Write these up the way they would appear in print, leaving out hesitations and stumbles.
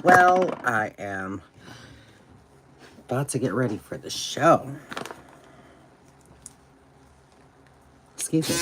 Well, I am about to get ready for the show. Excuse me.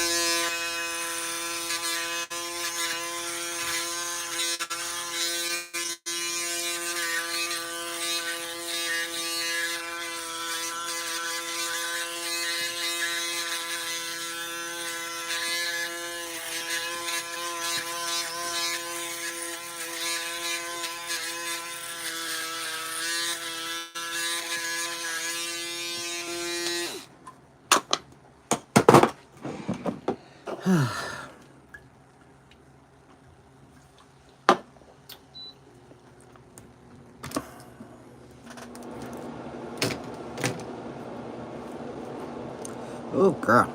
Oh, girl.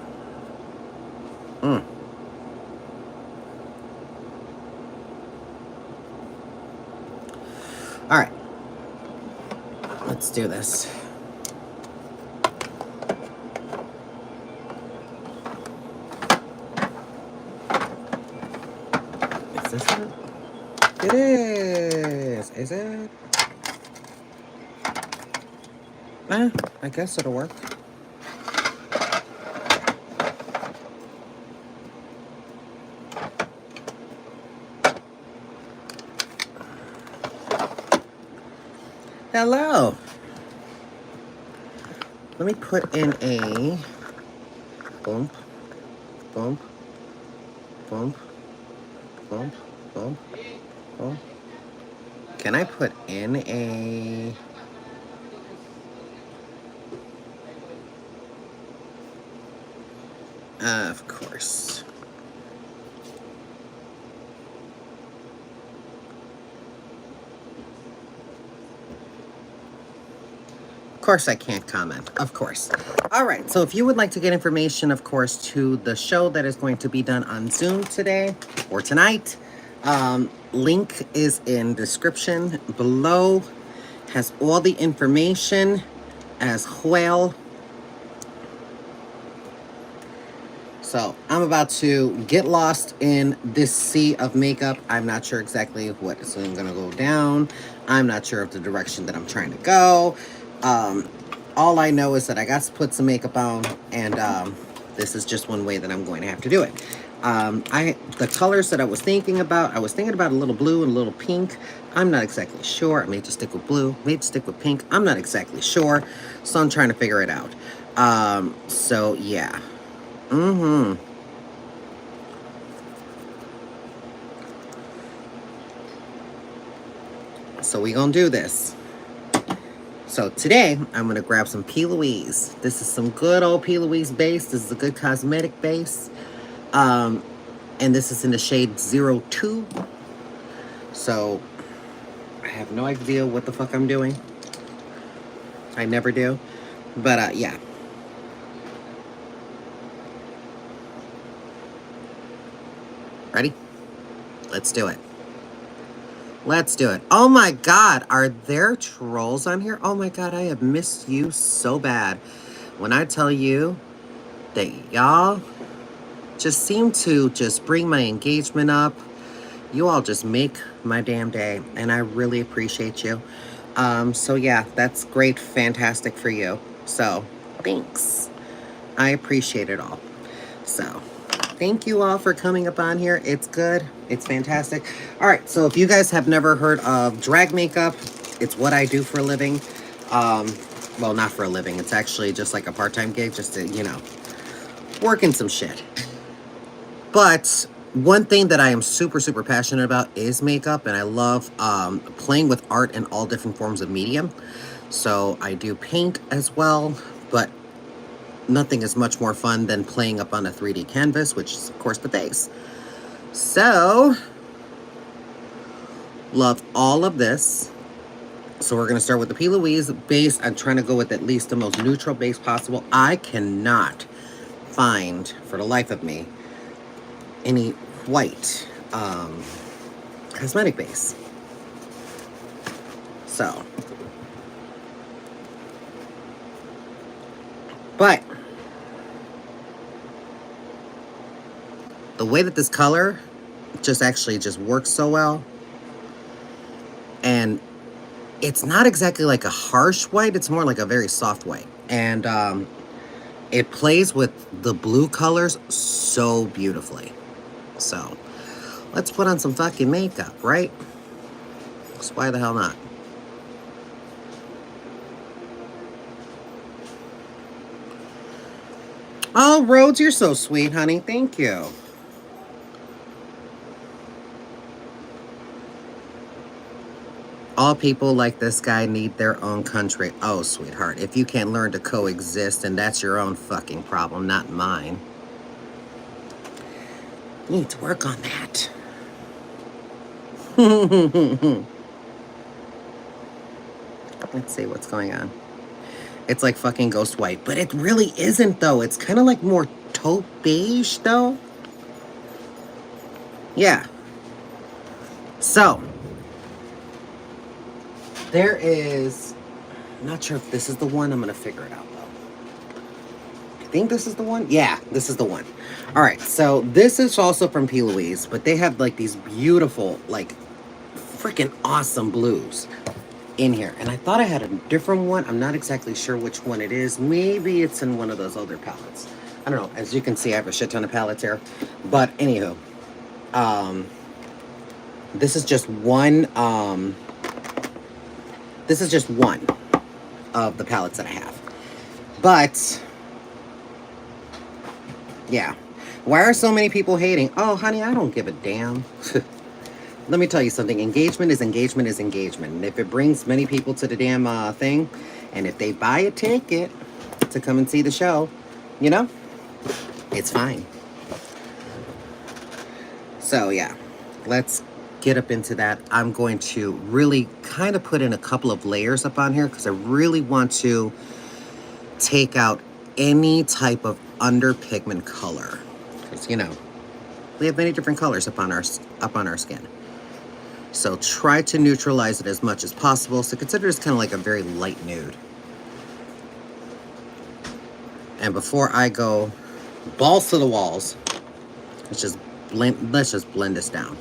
All right. Let's do this. Is this it? It is. Is it? I guess it'll work. Hello. Let me put in a bump, bump, bump, bump, bump, bump. Can I put in a... of course. Of course I can't comment. Of course. All right. So if you would like to get information, of course, to the show that is going to be done on Zoom today or tonight, link is in description below. Has all the information as well. So I'm about to get lost in this sea of makeup. I'm not sure exactly what is going to go down. I'm not sure of the direction that I'm trying to go. All I know is that I got to put some makeup on, and this is just one way that I'm going to have to do it. The colors that I was thinking about a little blue and a little pink. I'm not exactly sure. I may just stick with blue, may just stick with pink. I'm not exactly sure, so I'm trying to figure it out. So yeah. So we gonna do this. So today, I'm gonna grab some P. Louise. This is some good old P. Louise base. This is a good cosmetic base. And this is in the shade 02. So, I have no idea what the fuck I'm doing. I never do. But, yeah. Ready? Let's do it. Let's do it. Oh my god, are there trolls on here? Oh my god, I have missed you so bad. When I tell you that y'all just seem to just bring my engagement up, you all just make my damn day, and I really appreciate you. So yeah, that's great, fantastic for you. So, thanks. I appreciate it all. So, thank you all for coming up on here. It's good. It's fantastic. All right, so if you guys have never heard of drag makeup, it's what I do for a living. Well, not for a living. It's actually just like a part-time gig, just to, work in some shit. But one thing that I am super, super passionate about is makeup, and I love playing with art in all different forms of medium. So I do paint as well, but nothing is much more fun than playing up on a 3D canvas, which is, of course, the base. So, love all of this. So we're going to start with the P. Louise base. I'm trying to go with at least the most neutral base possible. I cannot find, for the life of me, any white cosmetic base. So, but the way that this color just works so well, And it's not exactly like a harsh white, it's more like a very soft white. And it plays with the blue colors so beautifully. So let's put on some fucking makeup, right? So why the hell not? Oh, Rhodes, you're so sweet, honey. Thank you. All people like this guy need their own country. Oh, sweetheart, if you can't learn to coexist, then that's your own fucking problem, not mine. You need to work on that. Let's see what's going on. It's like fucking ghost white, but it really isn't, though. It's kind of like more taupe beige, though. Yeah. So, there is... I'm not sure if this is the one. I'm going to figure it out, though. I think this is the one. Yeah, this is the one. All right, so this is also from P. Louise, but they have, like, these beautiful, like, freaking awesome blues in here. And I thought I had a different one. I'm not exactly sure which one it is. Maybe it's in one of those other palettes. I don't know. As you can see, I have a shit ton of palettes here. But anywho, this is just one, this is just one of the palettes that I have. But, yeah. Why are so many people hating? Oh, honey, I don't give a damn. Let me tell you something. Engagement is engagement is engagement. And if it brings many people to the damn thing, and if they buy a ticket to come and see the show, you know, it's fine. So, yeah. Let's get up into that. I'm going to really kind of put in a couple of layers up on here because I really want to take out any type of underpigment color. Because, you know, we have many different colors up on our skin. So try to neutralize it as much as possible. So consider this kind of like a very light nude. And before I go balls to the walls, let's just blend this down.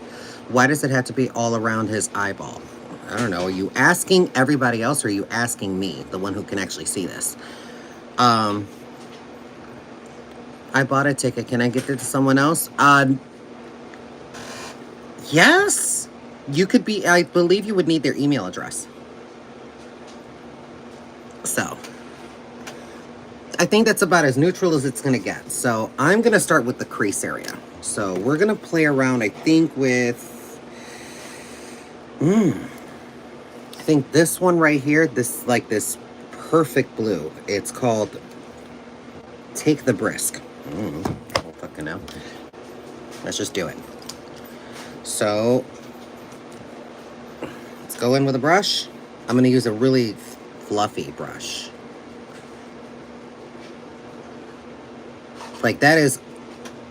Why does it have to be all around his eyeball? I don't know. Are you asking everybody else or are you asking me, the one who can actually see this? I bought a ticket. Can I get it to someone else? Yes. You could be, I believe you would need their email address. So, I think that's about as neutral as it's going to get. So, I'm going to start with the crease area. So, we're going to play around, I think, with... I think this one right here, this perfect blue. It's called Take the Brisk. I don't fucking know. Let's just do it. So... go in with a brush. I'm going to use a really fluffy brush. Like, that is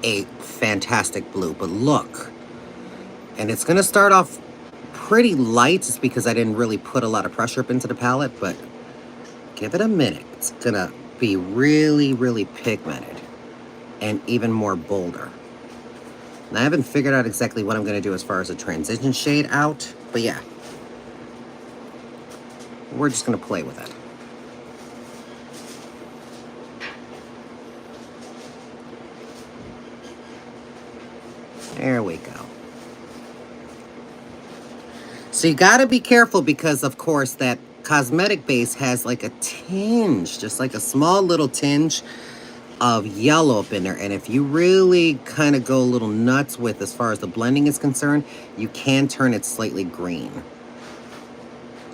a fantastic blue, but look. And it's going to start off pretty light just because I didn't really put a lot of pressure up into the palette, but give it a minute. It's going to be really, really pigmented and even more bolder. And I haven't figured out exactly what I'm going to do as far as a transition shade out, but yeah. We're just going to play with it. There we go. So you got to be careful because, of course, that cosmetic base has like a tinge, just like a small little tinge of yellow up in there. And if you really kind of go a little nuts with as far as the blending is concerned, you can turn it slightly green.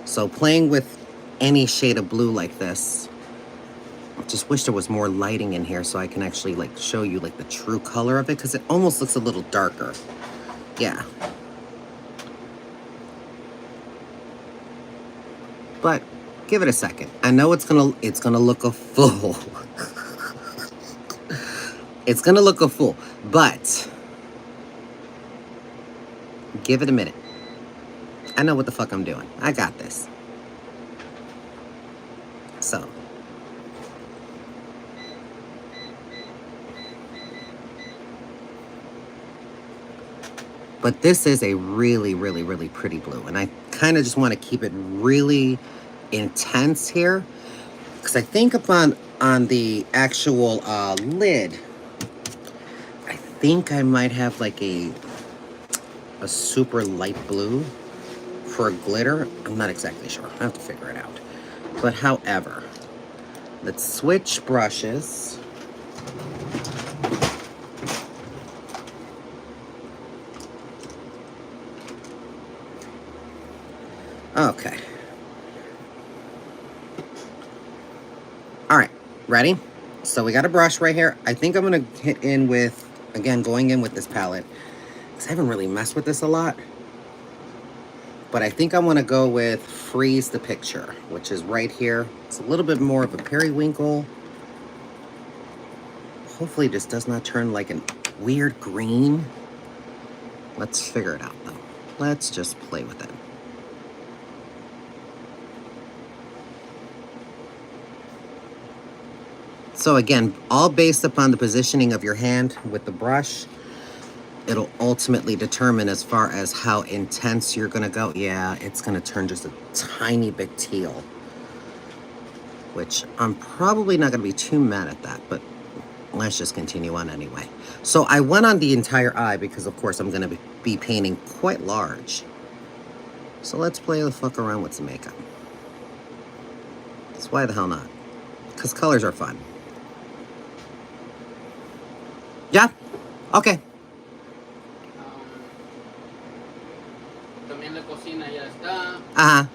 So playing with any shade of blue like this, I just wish there was more lighting in here so I can actually like show you like the true color of it because it almost looks a little darker. Yeah. But give it a second. I know it's gonna look a fool. It's gonna look a fool, but give it a minute. I know what the fuck I'm doing. I got this. So. But this is a really, really, really pretty blue. And I kind of just want to keep it really intense here. Because I think on the actual lid, I think I might have like a super light blue for a glitter. I'm not exactly sure. I have to figure it out. But however, let's switch brushes. Okay. All right, ready? So we got a brush right here. I think I'm gonna hit in with, again, going in with this palette, because I haven't really messed with this a lot. But I think I want to go with Freeze the Picture, which is right here. It's a little bit more of a periwinkle. Hopefully this does not turn like a weird green. Let's figure it out though. Let's just play with it. So again, all based upon the positioning of your hand with the brush, it'll ultimately determine as far as how intense you're gonna go. Yeah, it's gonna turn just a tiny bit teal, which I'm probably not gonna be too mad at that, but let's just continue on anyway. So I went on the entire eye because of course I'm gonna be painting quite large. So let's play the fuck around with some makeup. Because why the hell not? Because colors are fun. Yeah? Okay. También la cocina ya está. Ajá.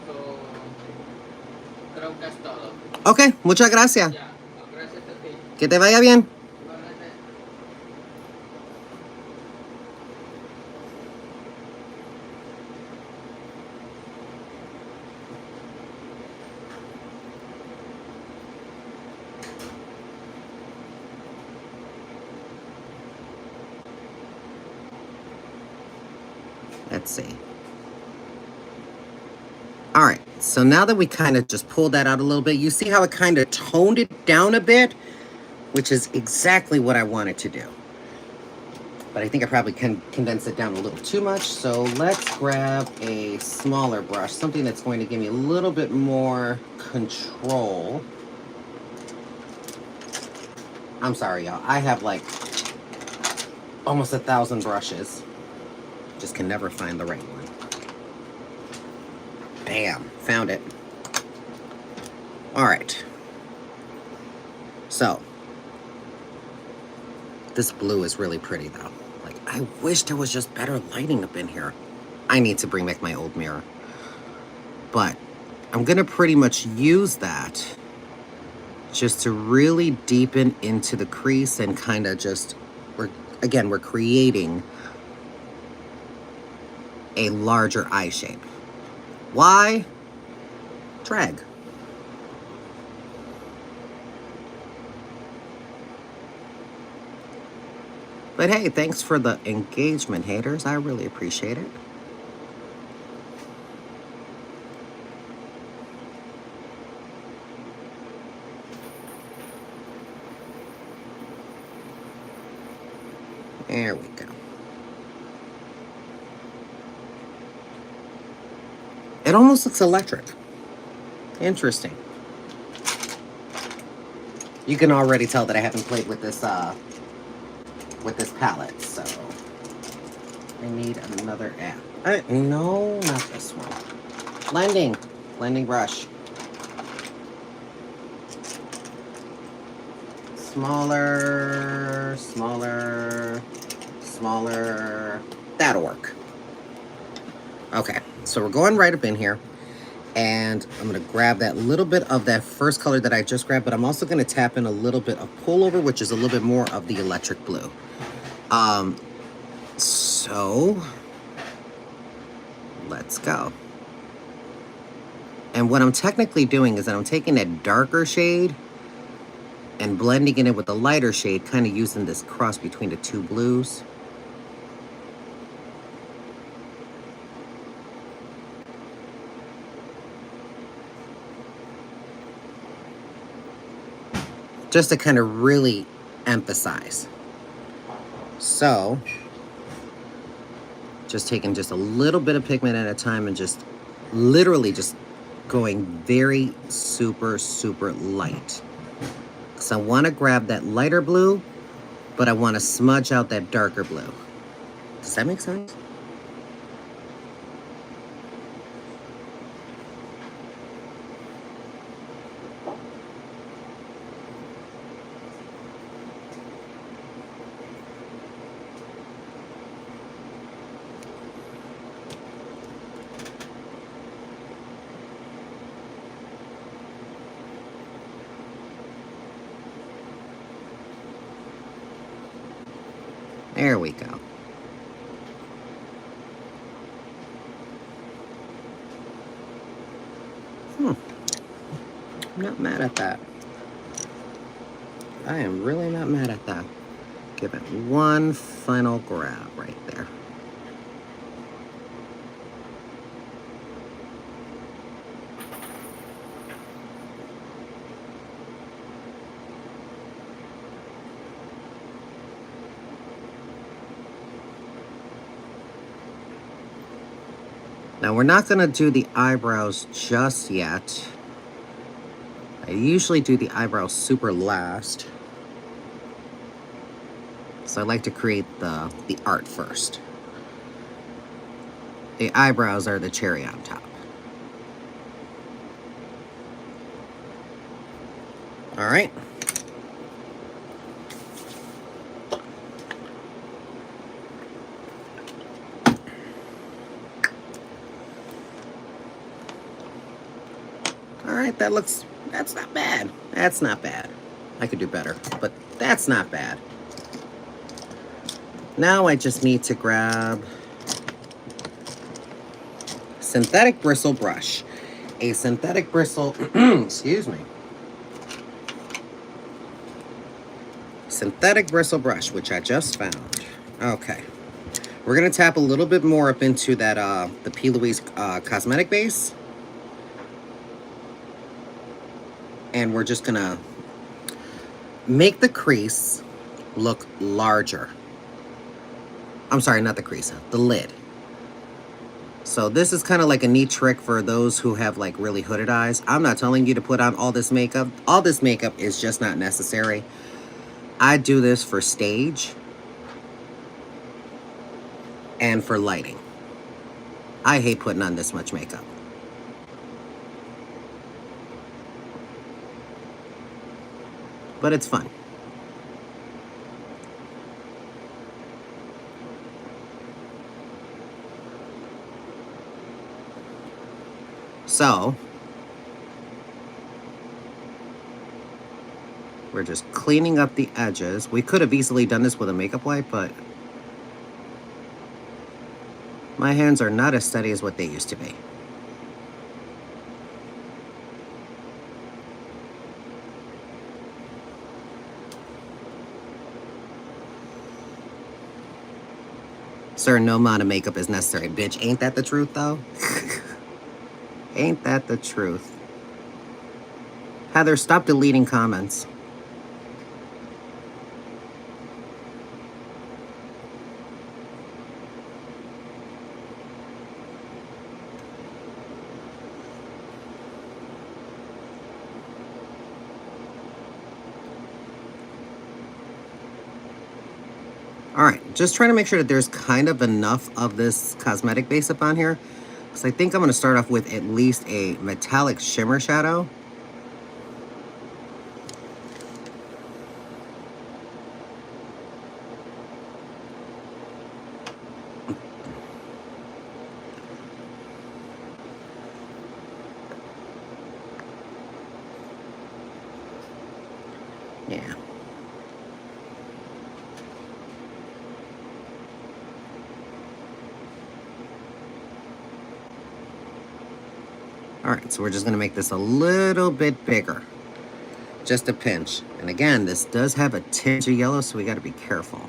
So, creo que es todo. Ok, muchas gracias. Ya, gracias a ti. Que te vaya bien. Igualmente. Let's see. All right, so now that we kind of just pulled that out a little bit, you see how it kind of toned it down a bit, which is exactly what I wanted to do. But I think I probably can condense it down a little too much, so let's grab a smaller brush, something that's going to give me a little bit more control. I'm sorry, y'all. I have like almost 1,000 brushes. Just can never find the right one. Bam, found it. All right. So, this blue is really pretty though. Like, I wish there was just better lighting up in here. I need to bring back my old mirror. But I'm gonna pretty much use that just to really deepen into the crease and kind of just, we're creating a larger eye shape. Why? Drag. But hey, thanks for the engagement, haters. I really appreciate it. There we go. It almost looks electric. Interesting. You can already tell that I haven't played with this palette, so I need another app. No, not this one. Blending brush. Smaller, smaller, smaller. That'll work. Okay, so we're going right up in here. And I'm going to grab that little bit of that first color that I just grabbed, but I'm also going to tap in a little bit of pullover, which is a little bit more of the electric blue. So let's go. And what I'm technically doing is that I'm taking that darker shade and blending it in with the lighter shade, kind of using this cross between the two blues. Just to kind of really emphasize. So, Just taking just a little bit of pigment at a time and just literally just going very super light. So I want to grab that lighter blue, but I want to smudge out that darker blue. Does that make sense? There we go. I'm not mad at that. I am really not mad at that. Give it one final grab right there. Now we're not going to do the eyebrows just yet. I usually do the eyebrows super last. So I like to create the art first. The eyebrows are the cherry on top. All right. All right, that's not bad. That's not bad. I could do better, but that's not bad. Now I just need to grab synthetic bristle brush. A synthetic bristle, excuse me. Synthetic bristle brush, which I just found. Okay. We're gonna tap a little bit more up into that, the P. Louise cosmetic base. And we're just gonna make the crease look larger. I'm sorry, not the crease, the lid. So this is kind of like a neat trick for those who have like really hooded eyes. I'm not telling you to put on all this makeup. All this makeup is just not necessary. I do this for stage and for lighting. I hate putting on this much makeup. But it's fun. So, we're just cleaning up the edges. We could have easily done this with a makeup wipe, but my hands are not as steady as what they used to be. Sir, no amount of makeup is necessary. Bitch, ain't that the truth, though? Ain't that the truth? Heather, stop deleting comments. Alright, just trying to make sure that there's kind of enough of this cosmetic base up on here. Because I think I'm going to start off with at least a metallic shimmer shadow. Yeah. Alright, so we're just going to make this a little bit bigger. Just a pinch. And again, this does have a tinge of yellow, so we got to be careful.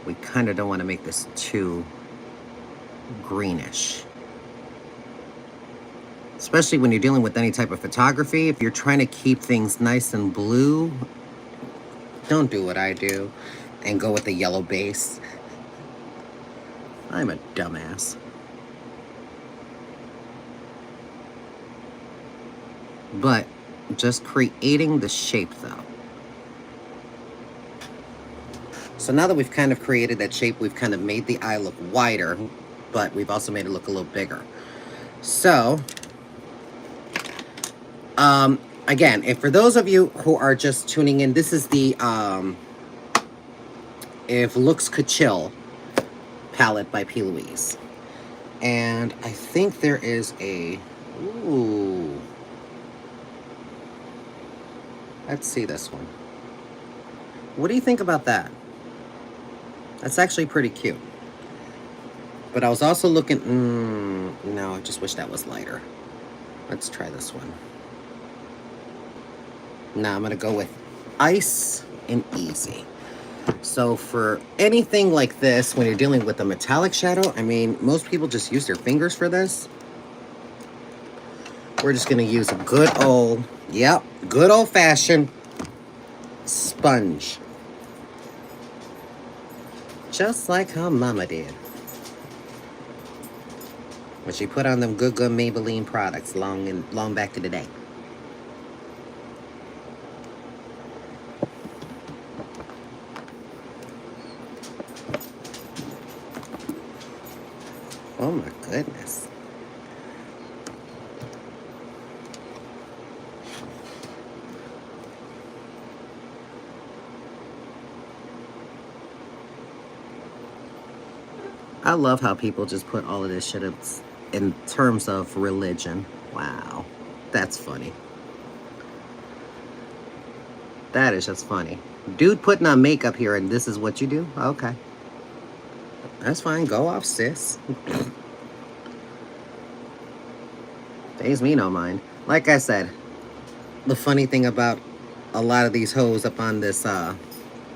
We kind of don't want to make this too greenish. Especially when you're dealing with any type of photography. If you're trying to keep things nice and blue, don't do what I do and go with a yellow base. I'm a dumbass. But just creating the shape though. So now that we've kind of created that shape, we've kind of made the eye look wider, but we've also made it look a little bigger. So, again, if for those of you who are just tuning in, this is the If Looks Could Chill palette by P. Louise. And I think there is a... Ooh. Let's see this one. What do you think about that? That's actually pretty cute. But I was also looking... no, I just wish that was lighter. Let's try this one. Now I'm going to go with Ice and Easy. So for anything like this, when you're dealing with a metallic shadow, I mean, most people just use their fingers for this. We're just going to use a good old-fashioned sponge. Just like how Mama did. When she put on them good Maybelline products long back in the day. Oh my goodness. I love how people just put all of this shit up in terms of religion. Wow. That's funny. That is just funny. Dude putting on makeup here and this is what you do? Okay. That's fine. Go off, sis. Pays me no mind. Like I said, the funny thing about a lot of these hoes up on this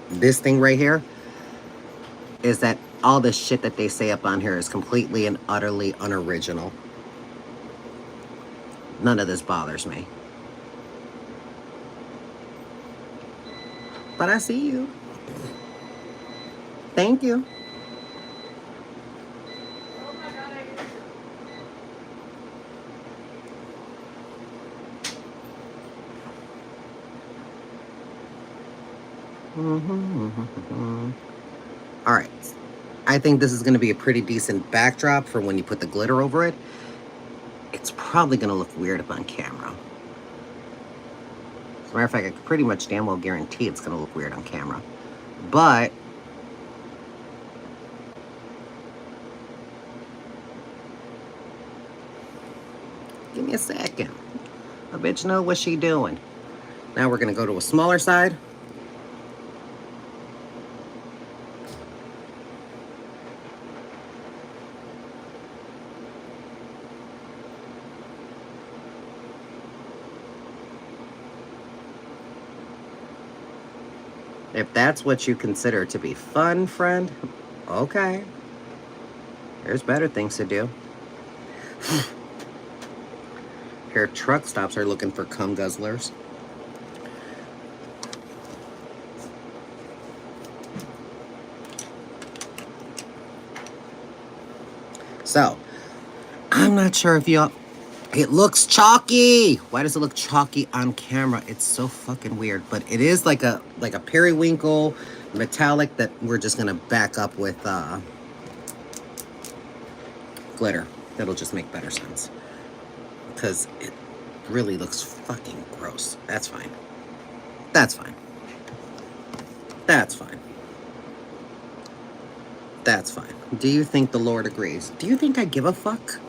this thing right here is that all the shit that they say up on here is completely and utterly unoriginal. None of this bothers me. But I see you. Thank you. All right. I think this is going to be a pretty decent backdrop for when you put the glitter over it. It's probably going to look weird up on camera. As a matter of fact, I can pretty much damn well guarantee it's going to look weird on camera. But give me a second. I bet you know what she doing. Now we're going to go to a smaller side. If that's what you consider to be fun, friend, okay. There's better things to do. Here, truck stops are looking for cum guzzlers. So, I'm not sure if y'all... It looks chalky! Why does it look chalky on camera? It's so fucking weird. But it is like a periwinkle metallic that we're just gonna back up with glitter. That'll just make better sense. Because it really looks fucking gross. That's fine. That's fine. That's fine. That's fine. Do you think the Lord agrees? Do you think I give a fuck?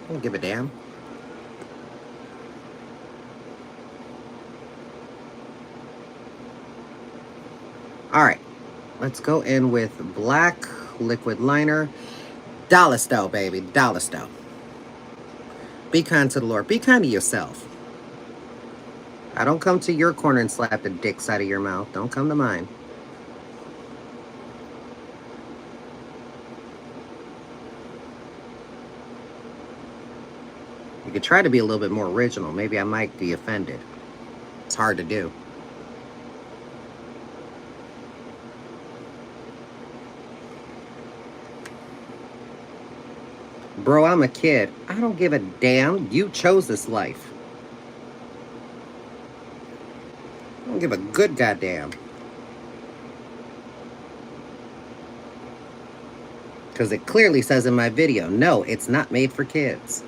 I don't give a damn. Alright. Let's go in with black liquid liner. Dollar store, baby. Dollar store. Be kind to the Lord. Be kind to yourself. I don't come to your corner and slap the dicks out of your mouth. Don't come to mine. You could try to be a little bit more original. Maybe I might be offended. It's hard to do. Bro, I'm a kid. I don't give a damn. You chose this life. I don't give a good goddamn. Because it clearly says in my video, no, it's not made for kids.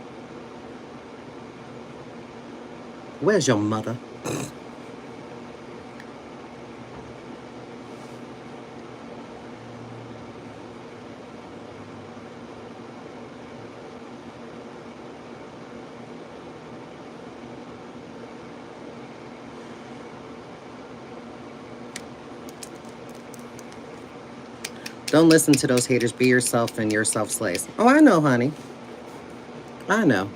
Where's your mother? Don't listen to those haters. Be yourself and yourself slays. Oh, I know, honey. I know.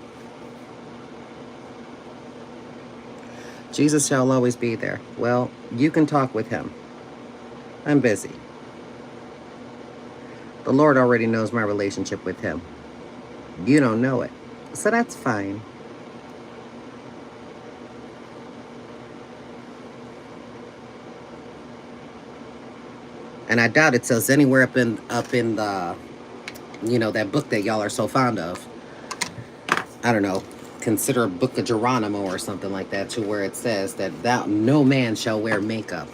Jesus shall always be there. Well, you can talk with him. I'm busy. The Lord already knows my relationship with him. You don't know it. So that's fine. And I doubt it says anywhere up in the, that book that y'all are so fond of. I don't know. Consider a book of Geronimo or something like that, to where it says that no man shall wear makeup.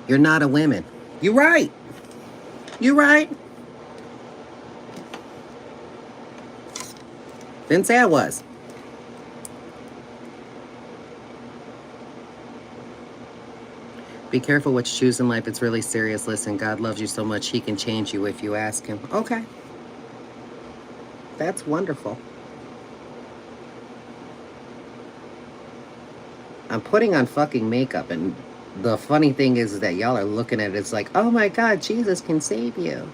You're not a woman. You're right. You're right. Didn't say I was. Be careful what you choose in life. It's really serious. Listen, God loves you so much, he can change you if you ask him. Okay. That's wonderful. I'm putting on fucking makeup, and the funny thing is that y'all are looking at it, it's like, oh my God, Jesus can save you.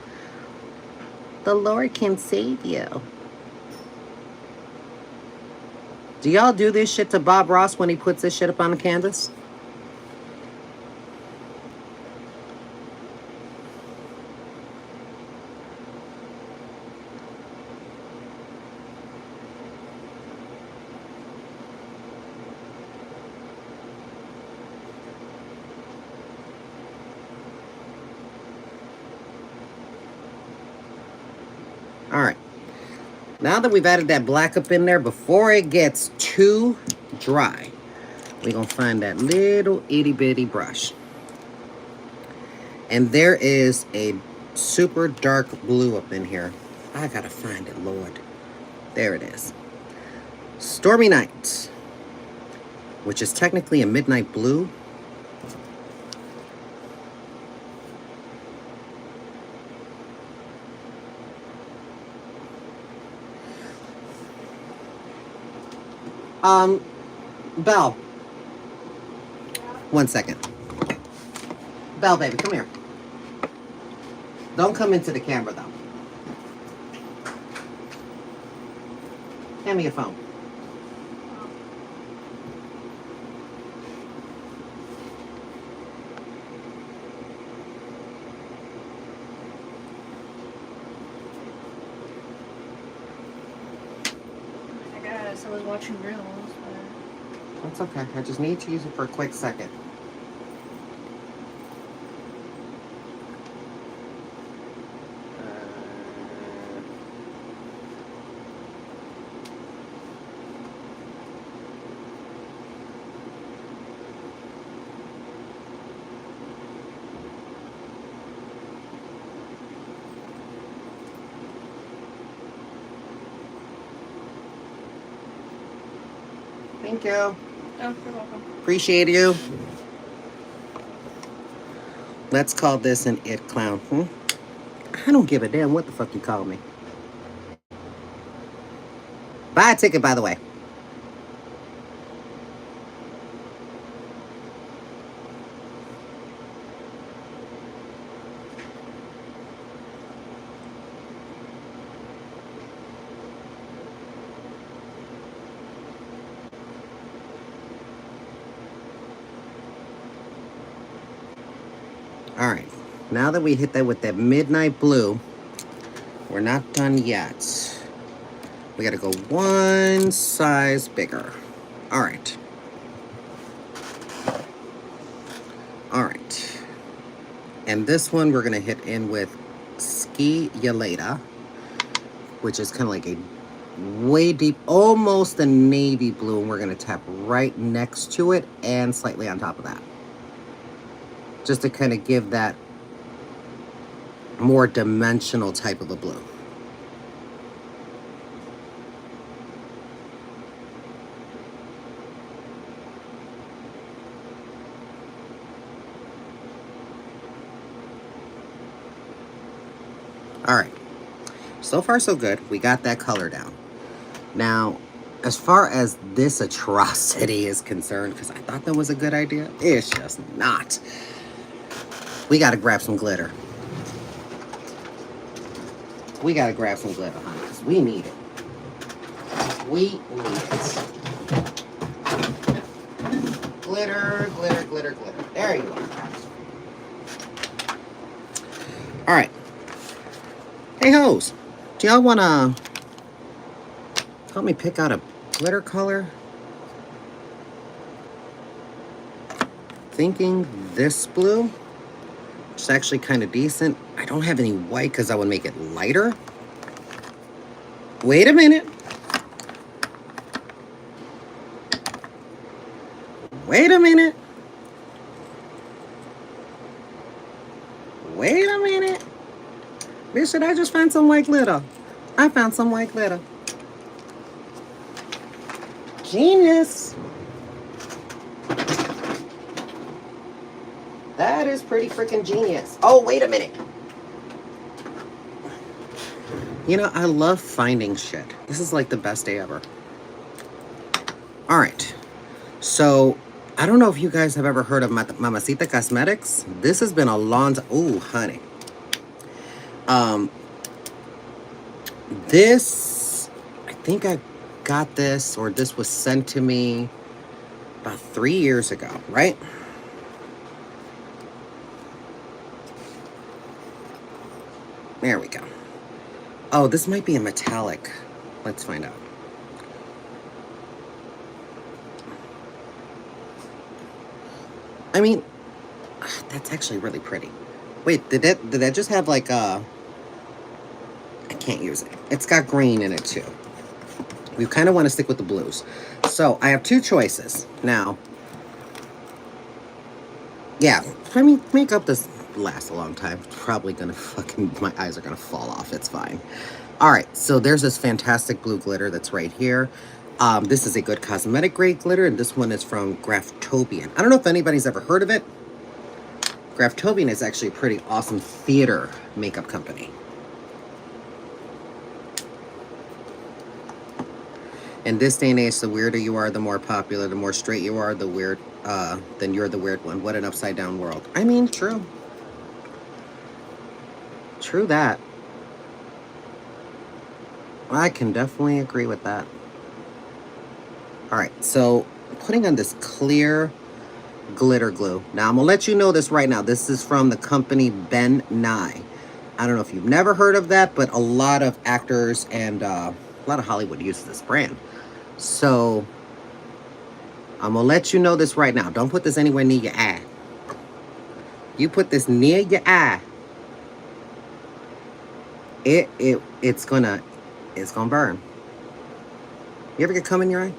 The Lord can save you. Do y'all do this shit to Bob Ross when he puts this shit up on the canvas? All right. Now that we've added that black up in there, before it gets too dry, we're going to find that little itty bitty brush. And there is a super dark blue up in here. I got to find it, Lord. There it is. Stormy Night, which is technically a midnight blue. Belle. 1 second. Belle, baby, come here. Don't come into the camera, though. Hand me your phone. I guess I was watching Reels, but... That's okay. I just need to use it for a quick second. Thank you. Oh, you're welcome. Appreciate you. Let's call this an it clown. I don't give a damn what the fuck you call me. Buy a ticket, by the way. All right. Now that we hit that with that midnight blue, we're not done yet. We gotta go one size bigger. All right. All right. And this one we're gonna hit in with Ski Yaleta, which is kind of like a way deep, almost a navy blue, and we're gonna tap right next to it and slightly on top of that. Just to kind of give that more dimensional type of a blue. All right, so far so good. We got that color down. Now, as far as this atrocity is concerned, because I thought that was a good idea, it's just not. We got to grab some glitter. We got to grab some glitter, honey, because we need it. We need it. Glitter, glitter, glitter, glitter. There you are. All right. Hey, hoes. Do y'all want to help me pick out a glitter color? Thinking this blue, which is actually kind of decent. I don't have any white because I would make it lighter. Wait a minute. Wait a minute. Wait a minute. Bitch, did I just find some white glitter? I found some white glitter. Genius. That is pretty freaking genius. Oh, wait a minute. You know, I love finding shit. This is like the best day ever. All right. So, I don't know if you guys have ever heard of Mamacita Cosmetics. This has been a long time. Ooh, honey. This, I think I got this, or this was sent to me about 3 years ago, right? There we go. Oh, this might be a metallic. Let's find out. I mean, that's actually really pretty. Wait, did that just have like a... I can't use it. It's got green in it too. We kind of want to stick with the blues. So, I have two choices. Now, yeah, I mean, makeup does last a long time. Probably gonna my eyes are gonna fall off. It's fine. All right, so there's this fantastic blue glitter that's right here. This is a good cosmetic grade glitter, and this one is from Graftobian. I don't know if anybody's ever heard of it. Graftobian is actually a pretty awesome theater makeup company. In this day and age, the weirder you are, the more popular. The more straight you are, the weird, then you're the weird one. What an upside down world. I mean, true. True that. I can definitely agree with that. All right, so putting on this clear glitter glue. Now, I'm going to let you know this right now. This is from the company Ben Nye. I don't know if you've never heard of that, but a lot of actors and a lot of Hollywood use this brand. So, I'm going to let you know this right now. Don't put this anywhere near your eye. You put this near your eye, it's gonna burn. You ever get cum in your eye?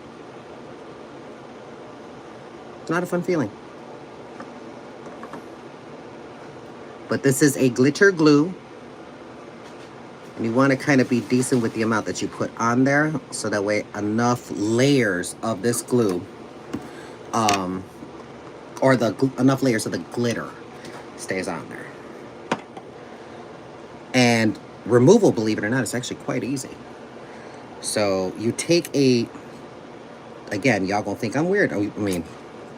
It's not a fun feeling. But this is a glitter glue. And you want to kind of be decent with the amount that you put on there, so that way enough layers of this glue, or enough layers of the glitter stays on there. And removal, believe it or not, is actually quite easy. So you take again, y'all gonna think I'm weird. I mean,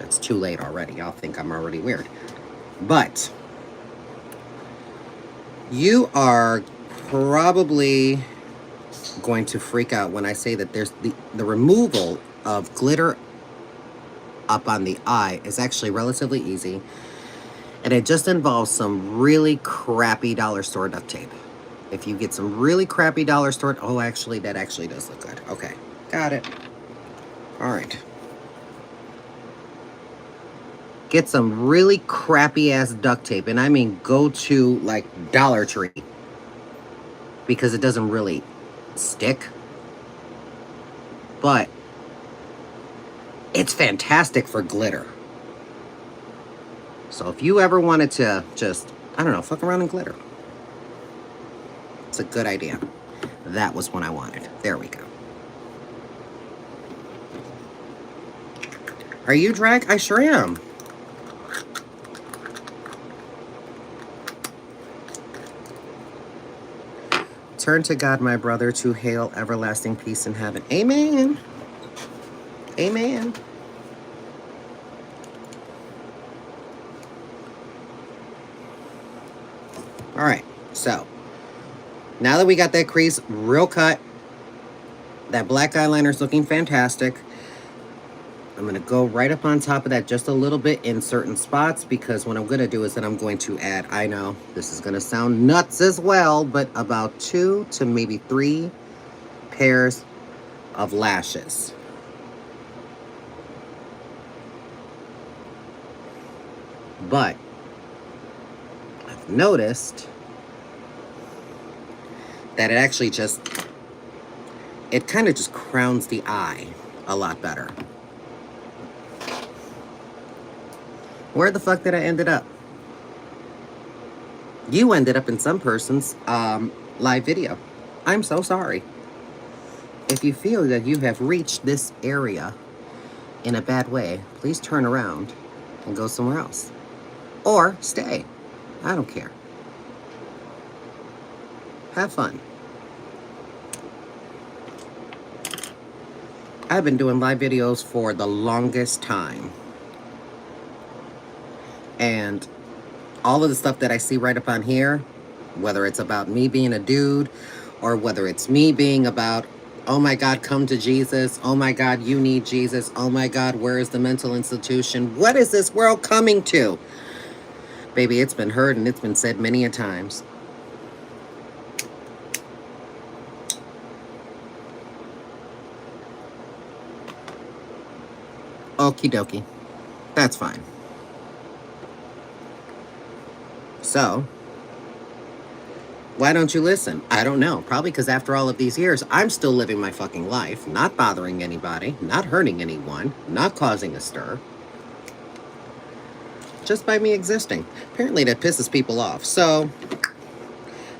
it's too late already. Y'all think I'm already weird. But you are probably going to freak out when I say that there's the removal of glitter up on the eye is actually relatively easy. And it just involves some really crappy dollar store duct tape. If you get some really crappy dollar store... Oh, actually, that actually does look good. Okay, got it. All right. Get some really crappy ass duct tape. And I mean go to like Dollar Tree. Because it doesn't really stick. But it's fantastic for glitter. So if you ever wanted to just, I don't know, fuck around in glitter. It's a good idea. That was what I wanted. There we go. Are you drag? I sure am. Turn to God, my brother, to hail everlasting peace in heaven. Amen. Amen. All right, so now that we got that crease real cut, that black eyeliner is looking fantastic. I'm going to go right up on top of that just a little bit in certain spots, because what I'm going to do is that I'm going to add, I know this is going to sound nuts as well, but about 2 to maybe 3 pairs of lashes. But I've noticed that it actually just, it kind of just crowns the eye a lot better. Where the fuck did I end up? You ended up in some person's live video. I'm so sorry. If you feel that you have reached this area in a bad way, please turn around and go somewhere else. Or stay. I don't care. Have fun. I've been doing live videos for the longest time. And all of the stuff that I see right up on here, whether it's about me being a dude, or whether it's me being about, oh my God, come to Jesus. Oh my God, you need Jesus. Oh my God, where is the mental institution? What is this world coming to? Baby, it's been heard and it's been said many a times. Okie dokie. That's fine. So, why don't you listen? I don't know. Probably because after all of these years, I'm still living my fucking life, not bothering anybody, not hurting anyone, not causing a stir. Just by me existing. Apparently that pisses people off. So,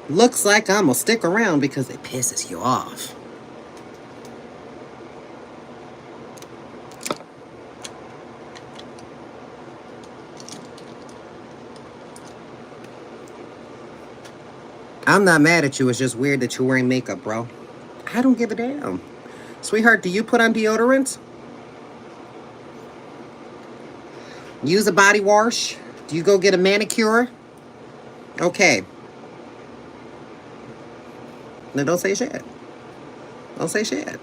looks like I'm gonna stick around because it pisses you off. I'm not mad at you. It's just weird that you're wearing makeup, bro. I don't give a damn. Sweetheart, do you put on deodorant? Use a body wash? Do you go get a manicure? Okay. Now don't say shit. Don't say shit.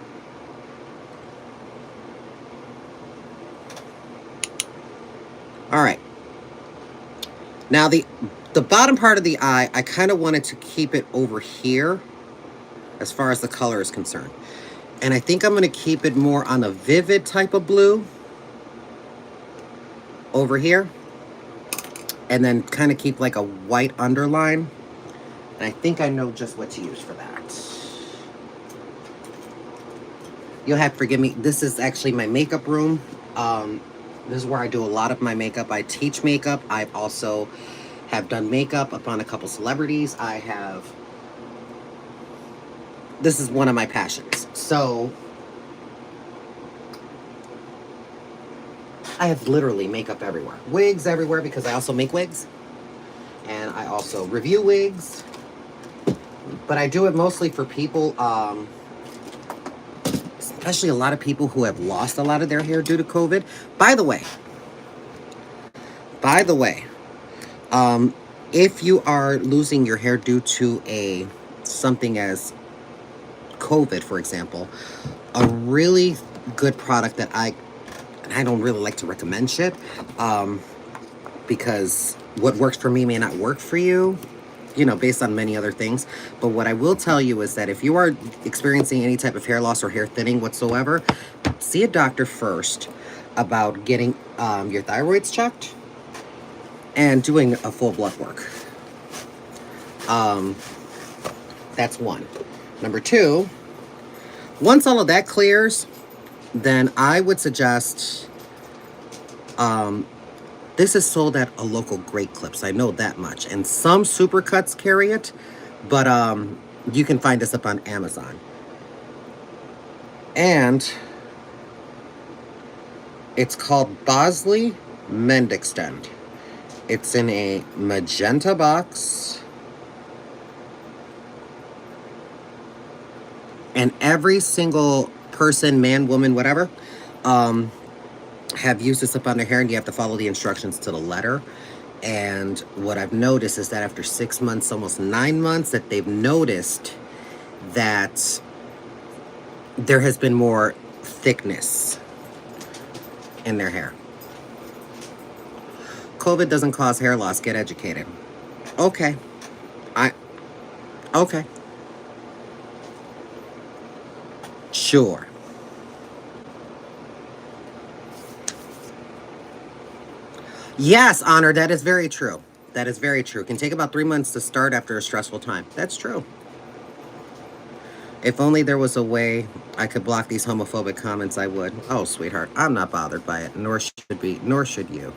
All right. Now the bottom part of the eye, I kind of wanted to keep it over here as far as the color is concerned. And I think I'm going to keep it more on a vivid type of blue over here. And then kind of keep like a white underline. And I think I know just what to use for that. You'll have to forgive me. This is actually my makeup room. This is where I do a lot of my makeup. I teach makeup. I've also have done makeup upon a couple celebrities. This is one of my passions. So, I have literally makeup everywhere. Wigs everywhere because I also make wigs. And I also review wigs. But I do it mostly for people, especially a lot of people who have lost a lot of their hair due to COVID. By the way, if you are losing your hair due to something as COVID, for example, a really good product that I don't really like to recommend shit, because what works for me may not work for you, you know, based on many other things. But what I will tell you is that if you are experiencing any type of hair loss or hair thinning whatsoever, see a doctor first about getting your thyroids checked and doing a full blood work. That's one. Number two, once all of that clears, then I would suggest, this is sold at a local Great Clips. I know that much. And some Supercuts carry it, but you can find this up on Amazon. And it's called Bosley Mend Extend. It's in a magenta box. And every single person, man, woman, whatever, have used this up on their hair, and you have to follow the instructions to the letter. And what I've noticed is that after 6 months, almost 9 months, that they've noticed that there has been more thickness in their hair. COVID doesn't cause hair loss. Get educated. Okay. Okay. Sure. Yes, Honor, that is very true. That is very true. It can take about 3 months to start after a stressful time. That's true. If only there was a way I could block these homophobic comments, I would. Oh, sweetheart, I'm not bothered by it, nor should you.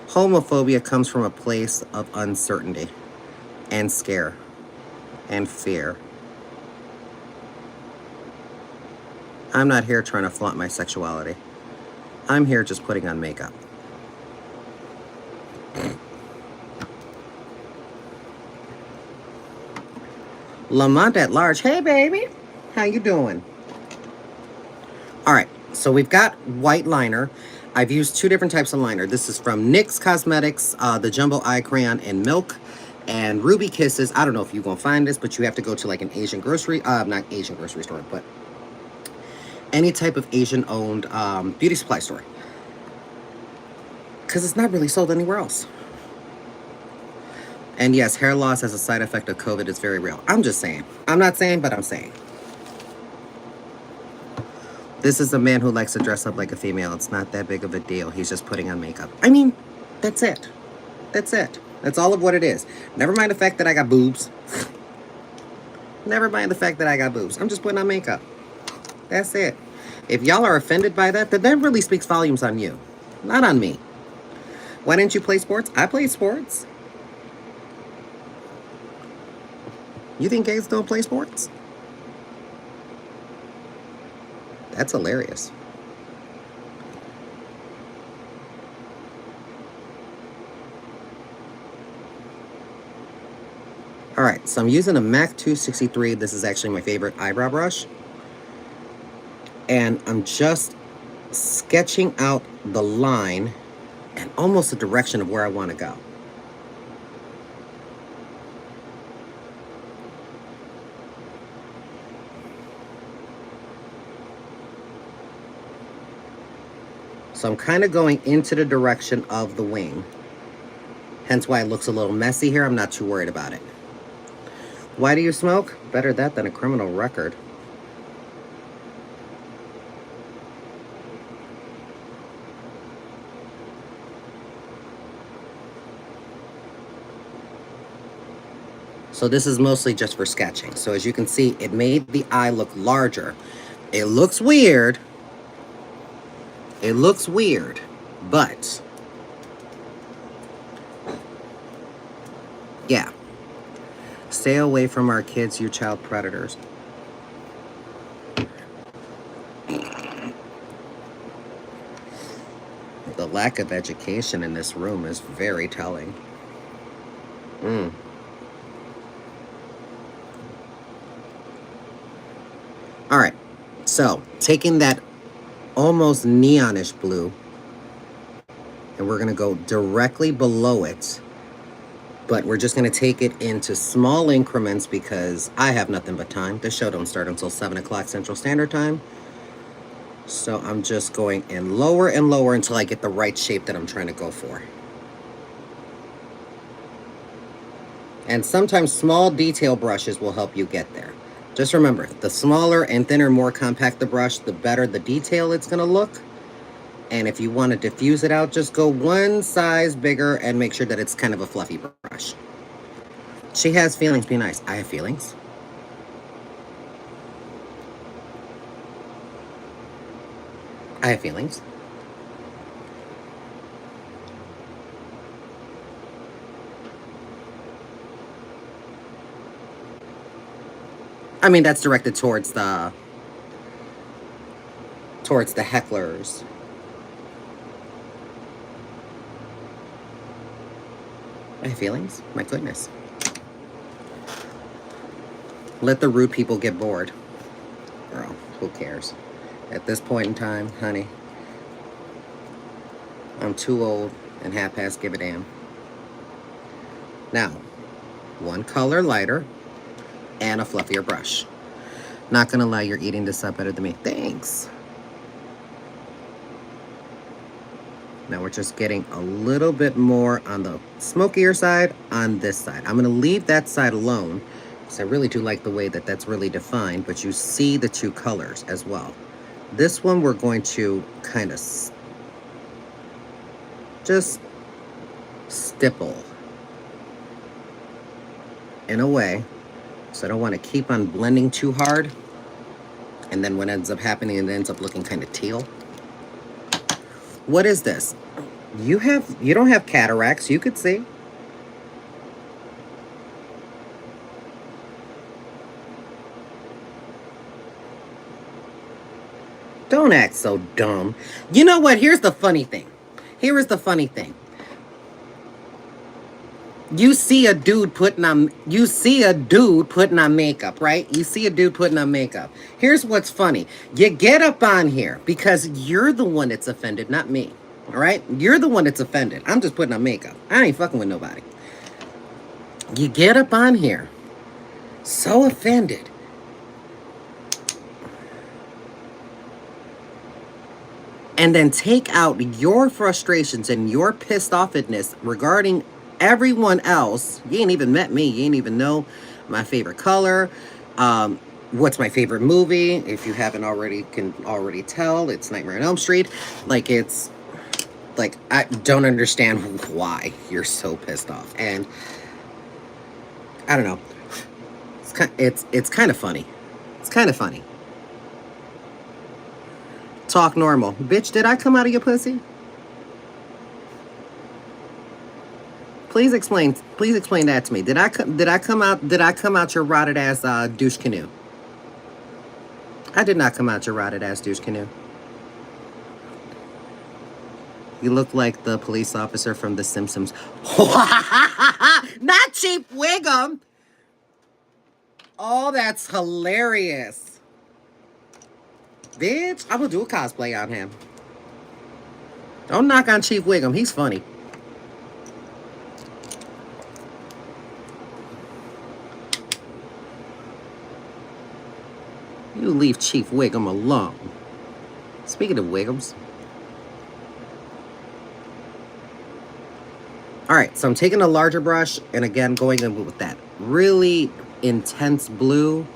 Homophobia comes from a place of uncertainty and scare and fear. I'm not here trying to flaunt my sexuality. I'm here just putting on makeup. Lamont at large. Hey, baby. How you doing? All right. So we've got white liner. I've used 2 different types of liner. This is from NYX Cosmetics, the Jumbo Eye Crayon in Milk, and Ruby Kisses. I don't know if you're going to find this, but you have to go to like an Asian grocery, not Asian grocery store, but any type of Asian-owned beauty supply store. Because it's not really sold anywhere else. And yes, hair loss as a side effect of COVID is very real. I'm just saying. I'm not saying, but I'm saying. This is a man who likes to dress up like a female. It's not that big of a deal. He's just putting on makeup. I mean, that's it. That's it. That's all of what it is. Never mind the fact that I got boobs. Never mind the fact that I got boobs. I'm just putting on makeup. That's it. If y'all are offended by that, then that really speaks volumes on you. Not on me. Why didn't you play sports? I played sports. You think gays don't play sports? That's hilarious. All right, so I'm using a MAC 263. This is actually my favorite eyebrow brush. And I'm just sketching out the line and almost the direction of where I want to go. So I'm kind of going into the direction of the wing. Hence why it looks a little messy here. I'm not too worried about it. Why do you smoke? Better that than a criminal record. So this is mostly just for sketching. So as you can see, it made the eye look larger. It looks weird. It looks weird, but yeah. Stay away from our kids, you child predators. The lack of education in this room is very telling. All right, so taking that almost neonish blue, and we're gonna go directly below it, but we're just gonna take it into small increments because I have nothing but time. The show don't start until 7 o'clock Central Standard Time. So I'm just going in lower and lower until I get the right shape that I'm trying to go for. And sometimes small detail brushes will help you get there. Just remember, the smaller and thinner, more compact the brush, the better the detail it's going to look. And if you want to diffuse it out, just go one size bigger and make sure that it's kind of a fluffy brush. She has feelings, be nice. I have feelings. I have feelings. I mean, that's directed towards the hecklers. I have feelings? My goodness. Let the rude people get bored. Girl, who cares? At this point in time, honey, I'm too old and half past give a damn. Now, one color lighter and a fluffier brush. Not gonna lie, you're eating this up better than me. Thanks. Now we're just getting a little bit more on the smokier side on this side. I'm gonna leave that side alone because I really do like the way that that's really defined, but you see the two colors as well. This one we're going to kind of just stipple in a way. So I don't want to keep on blending too hard. And then what ends up happening, it ends up looking kind of teal. What is this? You don't have cataracts, you could see. Don't act so dumb. You know what? Here's the funny thing. Here is the funny thing. You see a dude putting on makeup, right? You see a dude putting on makeup. Here's what's funny. You get up on here because you're the one that's offended, not me. All right? You're the one that's offended. I'm just putting on makeup. I ain't fucking with nobody. You get up on here so offended. And then take out your frustrations and your pissed offness regarding everyone else. You ain't even met me. You ain't even know my favorite color. What's my favorite movie? If you haven't already, can already tell, it's Nightmare on Elm Street. Like, it's like, I don't understand why you're so pissed off. And I don't know. It's kind of funny. It's kind of funny. Talk normal. Bitch, did I come out of your pussy? Please explain that to me. Did I come out your rotted ass douche canoe? I did not come out your rotted ass douche canoe. You look like the police officer from The Simpsons. Not Chief Wiggum. Oh, that's hilarious. Bitch, I will do a cosplay on him. Don't knock on Chief Wiggum. He's funny. You leave Chief Wiggum alone. Speaking of Wiggums. Alright, so I'm taking a larger brush and again going in with that really intense blue.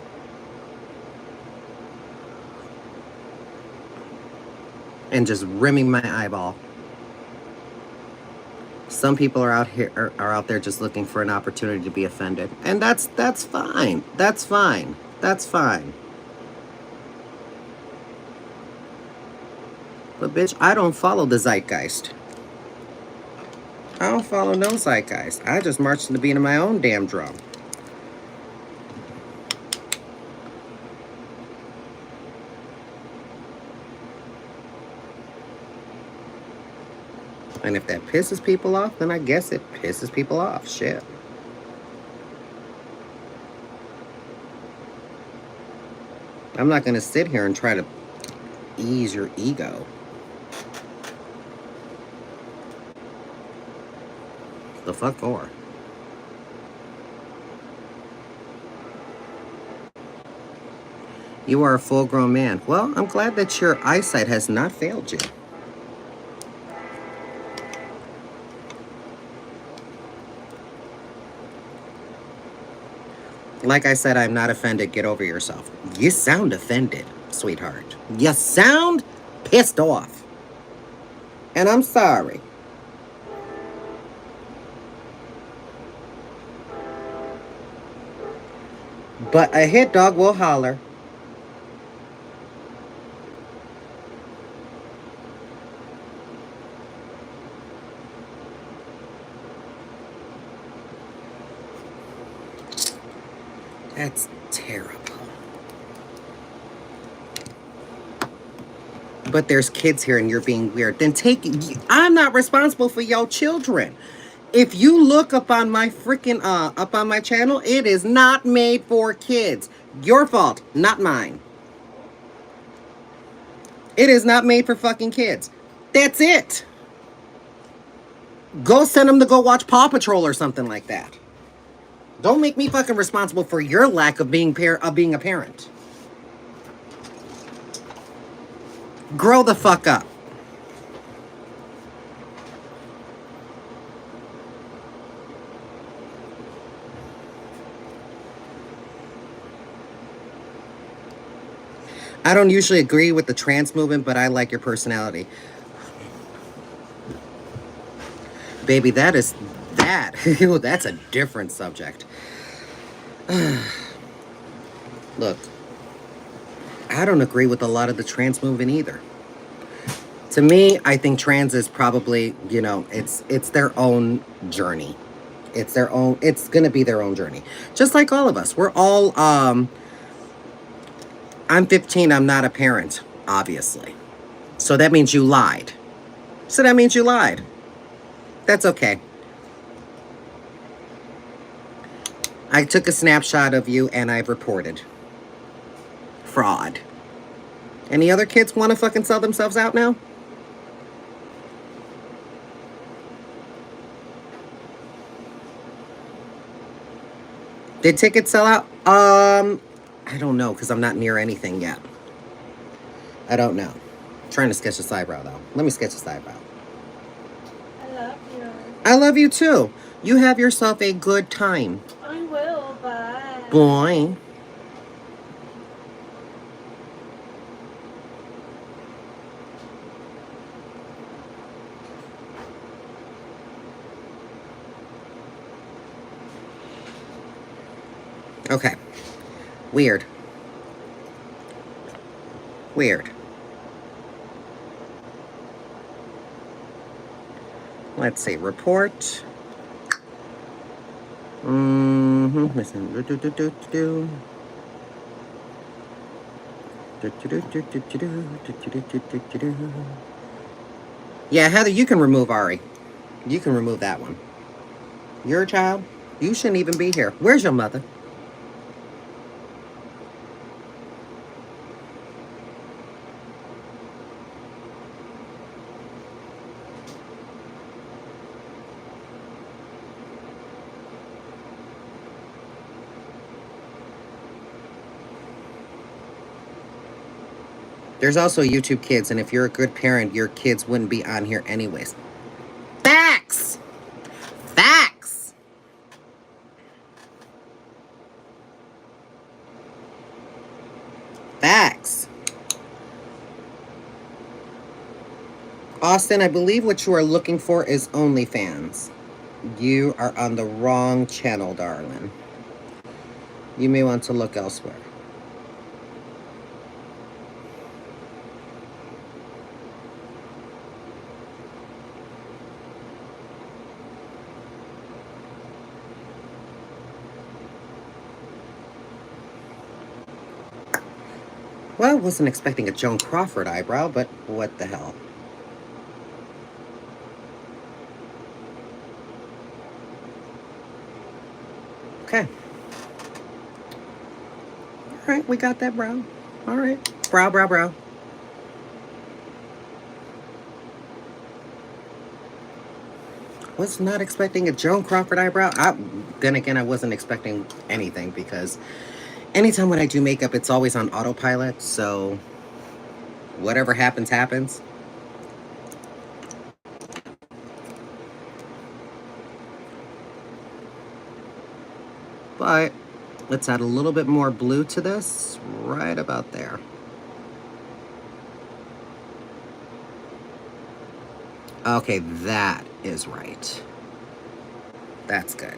And just rimming my eyeball. Some people are out there just looking for an opportunity to be offended. And that's fine. That's fine. That's fine. But bitch, I don't follow the zeitgeist. I don't follow no zeitgeist. I just march to the beat of my own damn drum. And if that pisses people off, then I guess it pisses people off. Shit. I'm not going to sit here and try to ease your ego. The fuck for? You are a full-grown man. Well, I'm glad that your eyesight has not failed you. Like I said, I'm not offended. Get over yourself. You sound offended, sweetheart. You sound pissed off. And I'm sorry. But a hit dog will holler. That's terrible. But there's kids here and you're being weird. Then I'm not responsible for your children. If you look up on my freaking up on my channel, it is not made for kids. Your fault, not mine. It is not made for fucking kids. That's it. Go send them to go watch Paw Patrol or something like that. Don't make me fucking responsible for your lack of being a parent. Grow the fuck up. I don't usually agree with the trans movement, but I like your personality. Baby, that's a different subject. Look, I don't agree with a lot of the trans movement either. To me, I think trans is probably, it's their own journey. It's going to be their own journey. Just like all of us. We're all, I'm 15, I'm not a parent, obviously. So that means you lied. That's okay. I took a snapshot of you and I've reported. Fraud. Any other kids want to fucking sell themselves out now? Did tickets sell out? I don't know because I'm not near anything yet. I don't know. I'm trying to sketch this eyebrow though. Let me sketch this eyebrow. I love you. I love you too. You have yourself a good time. I will, bye. Boy. Okay. Weird. Let's see. Report. Yeah, Heather, you can remove Ari. You can remove that one. You're a child. You shouldn't even be here. Where's your mother? There's also YouTube Kids, and if you're a good parent, your kids wouldn't be on here anyways. Facts! Facts! Facts. Austin, I believe what you are looking for is OnlyFans. You are on the wrong channel, darling. You may want to look elsewhere. Well, I wasn't expecting a Joan Crawford eyebrow, but what the hell. Okay. All right, we got that brow. All right. Brow. Was not expecting a Joan Crawford eyebrow. Then again, I wasn't expecting anything because anytime when I do makeup, it's always on autopilot. So whatever happens, happens. But Let's add a little bit more blue to this, right about there. Okay, that is right. That's good.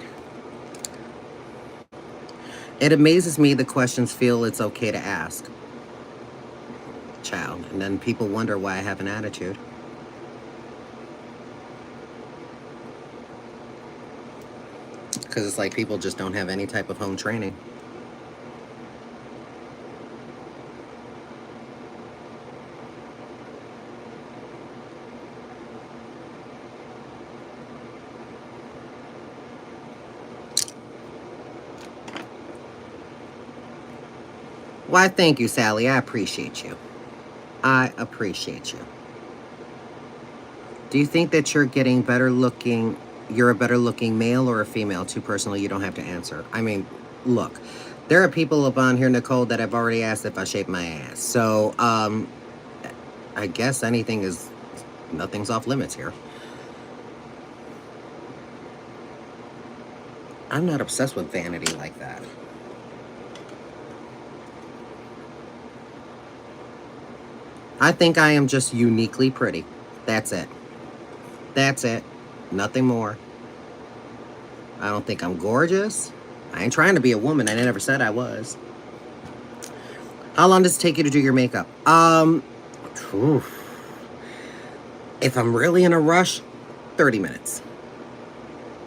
It amazes me the questions feel it's okay to ask. Child. And then people wonder why I have an attitude. Because it's like people just don't have any type of home training. Why, thank you, Sally. I appreciate you. I appreciate you. Do you think that you're getting better looking? You're a better looking male or a female? Too personally, you don't have to answer. I mean, look, there are people up on here, Nicole, that have already asked if I shape my ass. So, I guess nothing's off limits here. I'm not obsessed with vanity like that. I think I am just uniquely pretty. That's it. That's it. Nothing more. I don't think I'm gorgeous. I ain't trying to be a woman. I never said I was. How long does it take you to do your makeup? If I'm really in a rush, 30 minutes.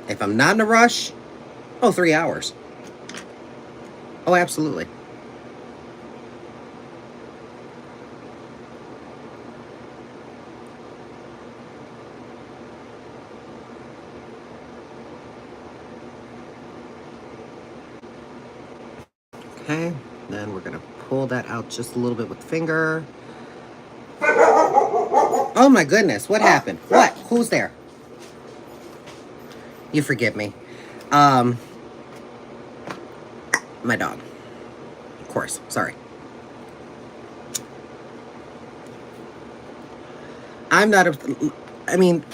If I'm not in a rush, 3 hours. Oh, absolutely. Okay, then we're gonna pull that out just a little bit with the finger. Oh my goodness, what happened? What? Who's there? You forgive me. My dog. Of course, sorry. I mean,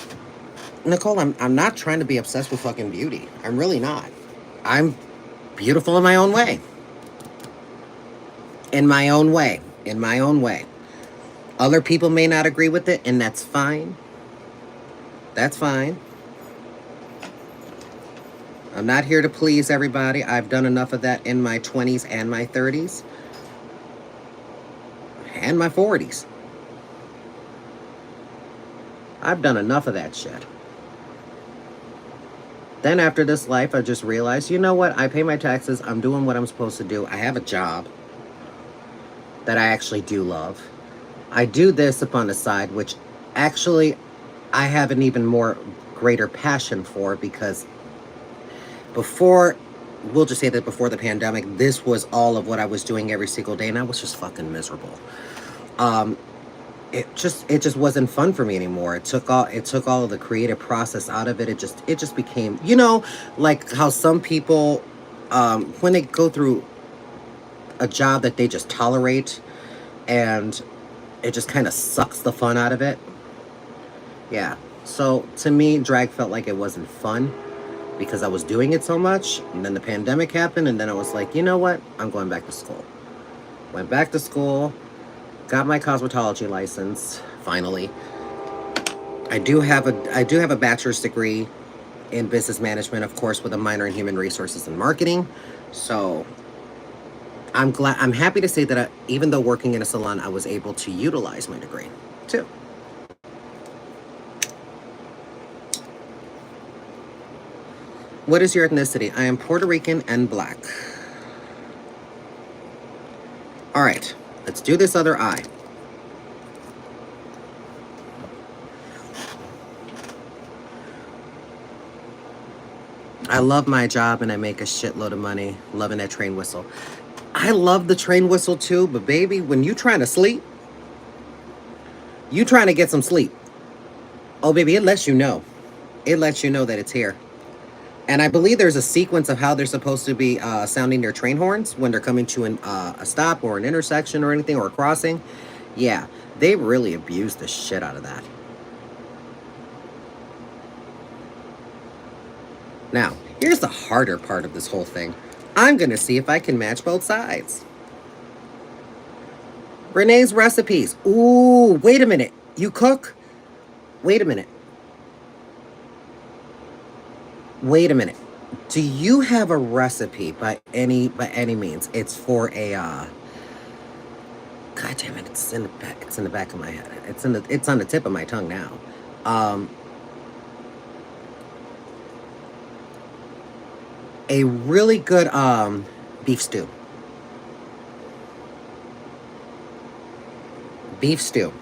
Nicole, I'm not trying to be obsessed with fucking beauty. I'm really not. I'm beautiful in my own way. In my own way. In my own way. Other people may not agree with it, and that's fine. That's fine. I'm not here to please everybody. I've done enough of that in my 20s and my 30s. And my 40s. I've done enough of that shit. Then after this life, I just realized, you know what? I pay my taxes. I'm doing what I'm supposed to do. I have a job that I actually do love. I do this upon the side, which actually I have an even more greater passion for, because we'll just say that before the pandemic, this was all of what I was doing every single day, and I was just fucking miserable. It just wasn't fun for me anymore. It took all of the creative process out of it. It just became, like how some people, when they go through a job that they just tolerate, and it just kind of sucks the fun out of it. Yeah. So to me, drag felt like it wasn't fun because I was doing it so much. And then the pandemic happened, and then I was like, you know what? I'm going back to school. Went back to school, got my cosmetology license, finally. I do have a bachelor's degree in business management, of course, with a minor in human resources and marketing. So I'm happy to say that even though working in a salon, I was able to utilize my degree too. What is your ethnicity? I am Puerto Rican and black. All right, let's do this other eye. I love my job and I make a shitload of money loving that train whistle. I love the train whistle too, but baby, when you trying to sleep, you trying to get some sleep. Oh baby, it lets you know. It lets you know that it's here. And I believe there's a sequence of how they're supposed to be sounding their train horns when they're coming to a stop or an intersection or anything, or a crossing. Yeah, they really abused the shit out of that. Now, here's the harder part of this whole thing. I'm gonna see if I can match both sides. Renee's recipes. Ooh, wait a minute. You cook? Wait a minute. Wait a minute. Do you have a recipe by any means? It's for a God damn it, it's in the back, it's in the back of my head. It's on the tip of my tongue now. Um a really good beef stew. Beef stew.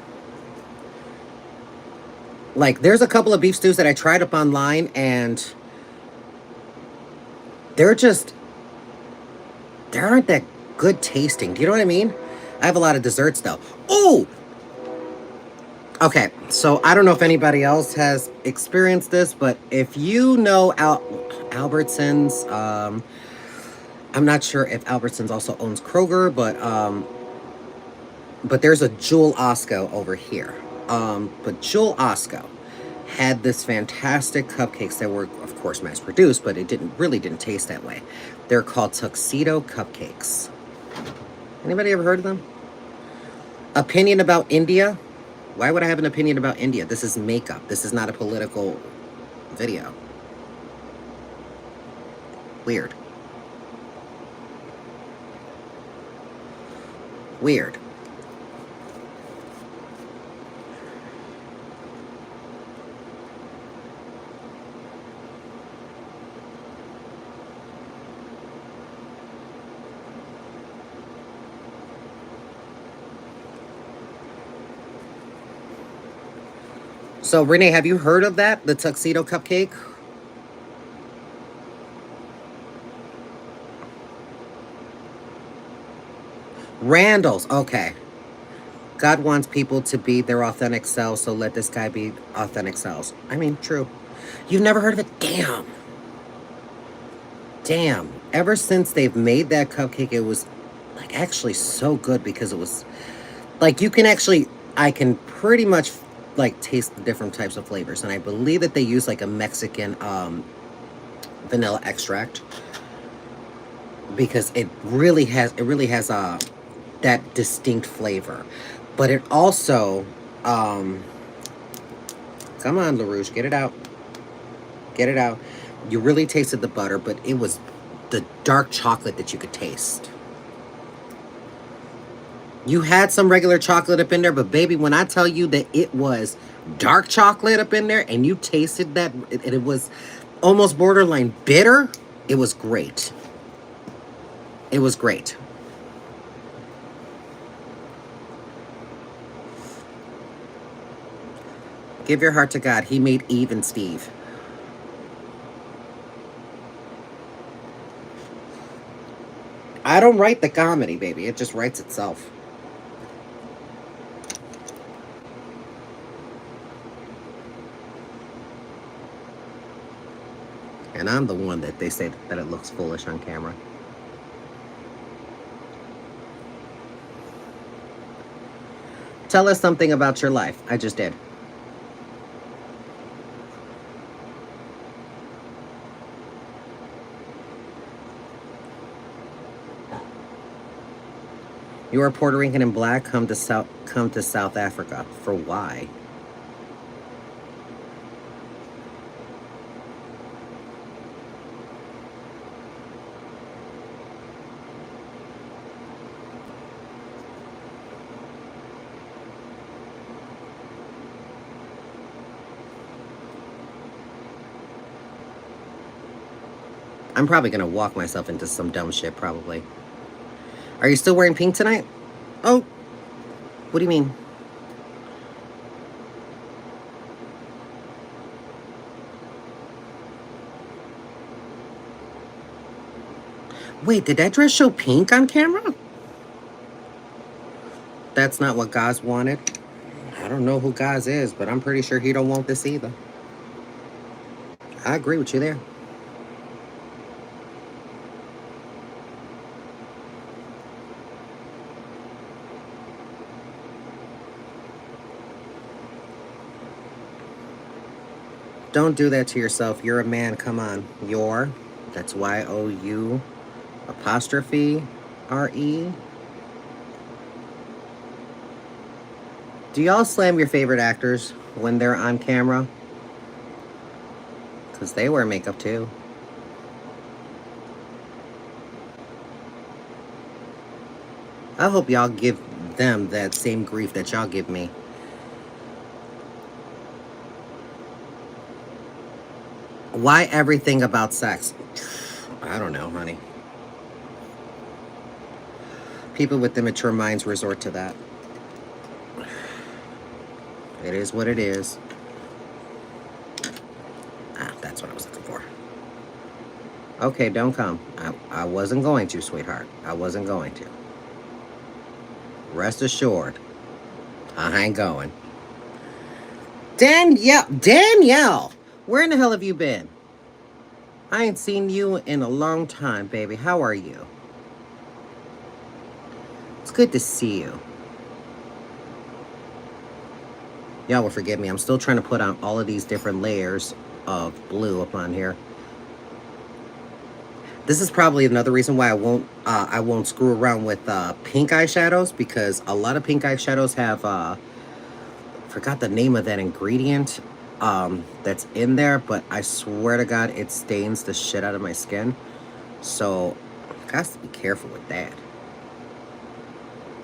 Like there's a couple of beef stews that I tried up online and they're just they aren't that good tasting. Do you know what I mean? I have a lot of desserts though. Oh, okay. So I don't know if anybody else has experienced this, but if you know Albertsons, I'm not sure if Albertsons also owns Kroger, but there's a Jewel Osco over here. But Jewel Osco had this fantastic cupcakes that were, of course, mass produced, but it didn't taste that way. They're called tuxedo cupcakes. Anybody ever heard of them? Opinion about India? Why would I have an opinion about India? This is makeup. This is not a political video. Weird. Weird. So, Renee, have you heard of that? The tuxedo cupcake? Randall's. Okay. God wants people to be their authentic selves, so let this guy be authentic selves. I mean, true. You've never heard of it? Damn. Damn. Ever since they've made that cupcake, it was like actually so good because it was like I can pretty much like taste the different types of flavors, and I believe that they use like a Mexican vanilla extract because it really has that distinct flavor, but it also come on, LaRouche, get it out. Get it out. You really tasted the butter, but it was the dark chocolate that you could taste. You had some regular chocolate up in there, but baby, when I tell you that it was dark chocolate up in there and you tasted that, it was almost borderline bitter, it was great. It was great. Give your heart to God. He made Eve and Steve. I don't write the comedy, baby. It just writes itself. And I'm the one that they say that it looks foolish on camera. Tell us something about your life. I just did. You are Puerto Rican and black. Come to South Africa. For why? I'm probably gonna walk myself into some dumb shit, probably. Are you still wearing pink tonight? Oh, what do you mean? Wait, did that dress show pink on camera? That's not what Gaz wanted. I don't know who Gaz is, but I'm pretty sure he don't want this either. I agree with you there. Don't do that to yourself. You're a man. Come on. That's YOUR. apostrophe R-E. Do y'all slam your favorite actors when they're on camera? Because they wear makeup too. I hope y'all give them that same grief that y'all give me. Why everything about sex? I don't know, honey. People with immature minds resort to that. It is what it is. Ah, that's what I was looking for. Okay, don't come. I wasn't going to, sweetheart. I wasn't going to. Rest assured, I ain't going. Danielle, where in the hell have you been? I ain't seen you in a long time, baby. How are you? It's good to see you. Y'all will forgive me. I'm still trying to put on all of these different layers of blue up on here. This is probably another reason why I won't screw around with pink eyeshadows, because a lot of pink eyeshadows have forgot the name of that ingredient that's in there, but I swear to God it stains the shit out of my skin. So got to be careful with that.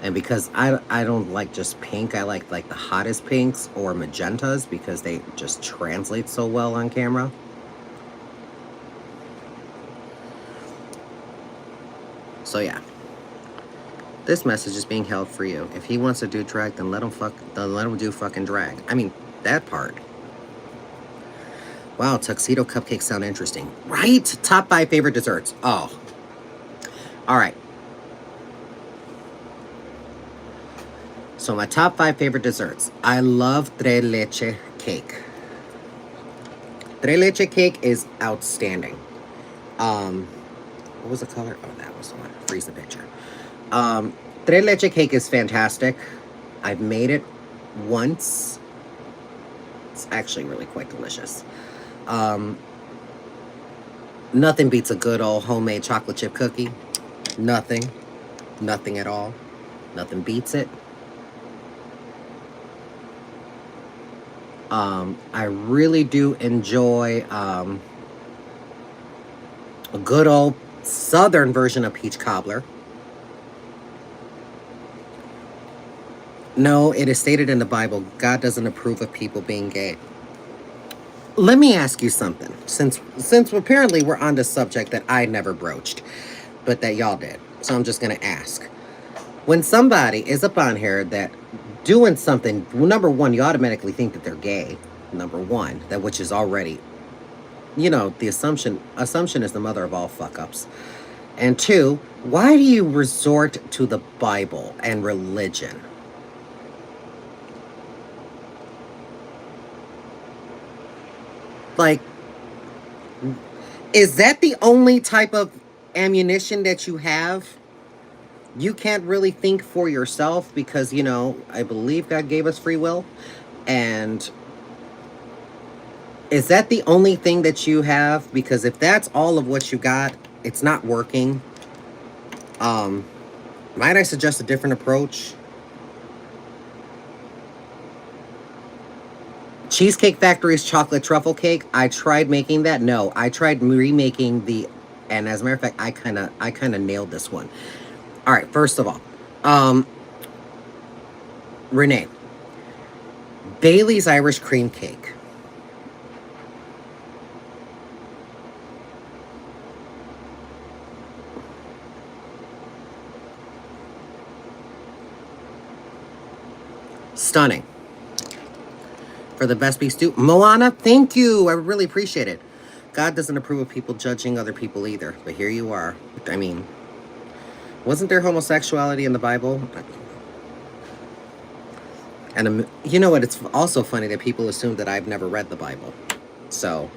And because I don't like just pink, I like the hottest pinks or magentas because they just translate so well on camera. So yeah, this message is being held for you. If he wants to do drag, then let him do fucking drag. I mean, that part. Wow, tuxedo cupcakes sound interesting, right? Top 5 favorite desserts. Oh, all right. So my top 5 favorite desserts. I love tres leche cake. Tres leche cake is outstanding. What was the color? Oh, that was the one. Freeze the picture. Tres leche cake is fantastic. I've made it once. It's actually really quite delicious. Nothing beats a good old homemade chocolate chip cookie. Nothing. Nothing at all. Nothing beats it. I really do enjoy a good old southern version of peach cobbler. No, it is stated in the Bible, God doesn't approve of people being gay. Let me ask you something, since apparently we're on the subject that I never broached, but that y'all did. So I'm just going to ask. When somebody is up on here that doing something, well, number one, you automatically think that they're gay. Number one, that which is already, you know, the assumption is the mother of all fuck-ups. And two, why do you resort to the Bible and religion? Like, is that the only type of ammunition that you have? You can't really think for yourself because, you know, I believe God gave us free will. And is that the only thing that you have? Because if that's all of what you got, it's not working. Might I suggest a different approach? Cheesecake Factory's chocolate truffle cake. I tried making that. No, I tried remaking the, and as a matter of fact, I kind of nailed this one. All right, first of all, Renee, Bailey's Irish cream cake. Stunning. For the best beef stew, Moana, thank you. I really appreciate it. God doesn't approve of people judging other people either, but here you are. I mean, wasn't there homosexuality in the Bible? And you know what? It's also funny that people assume that I've never read the Bible. So,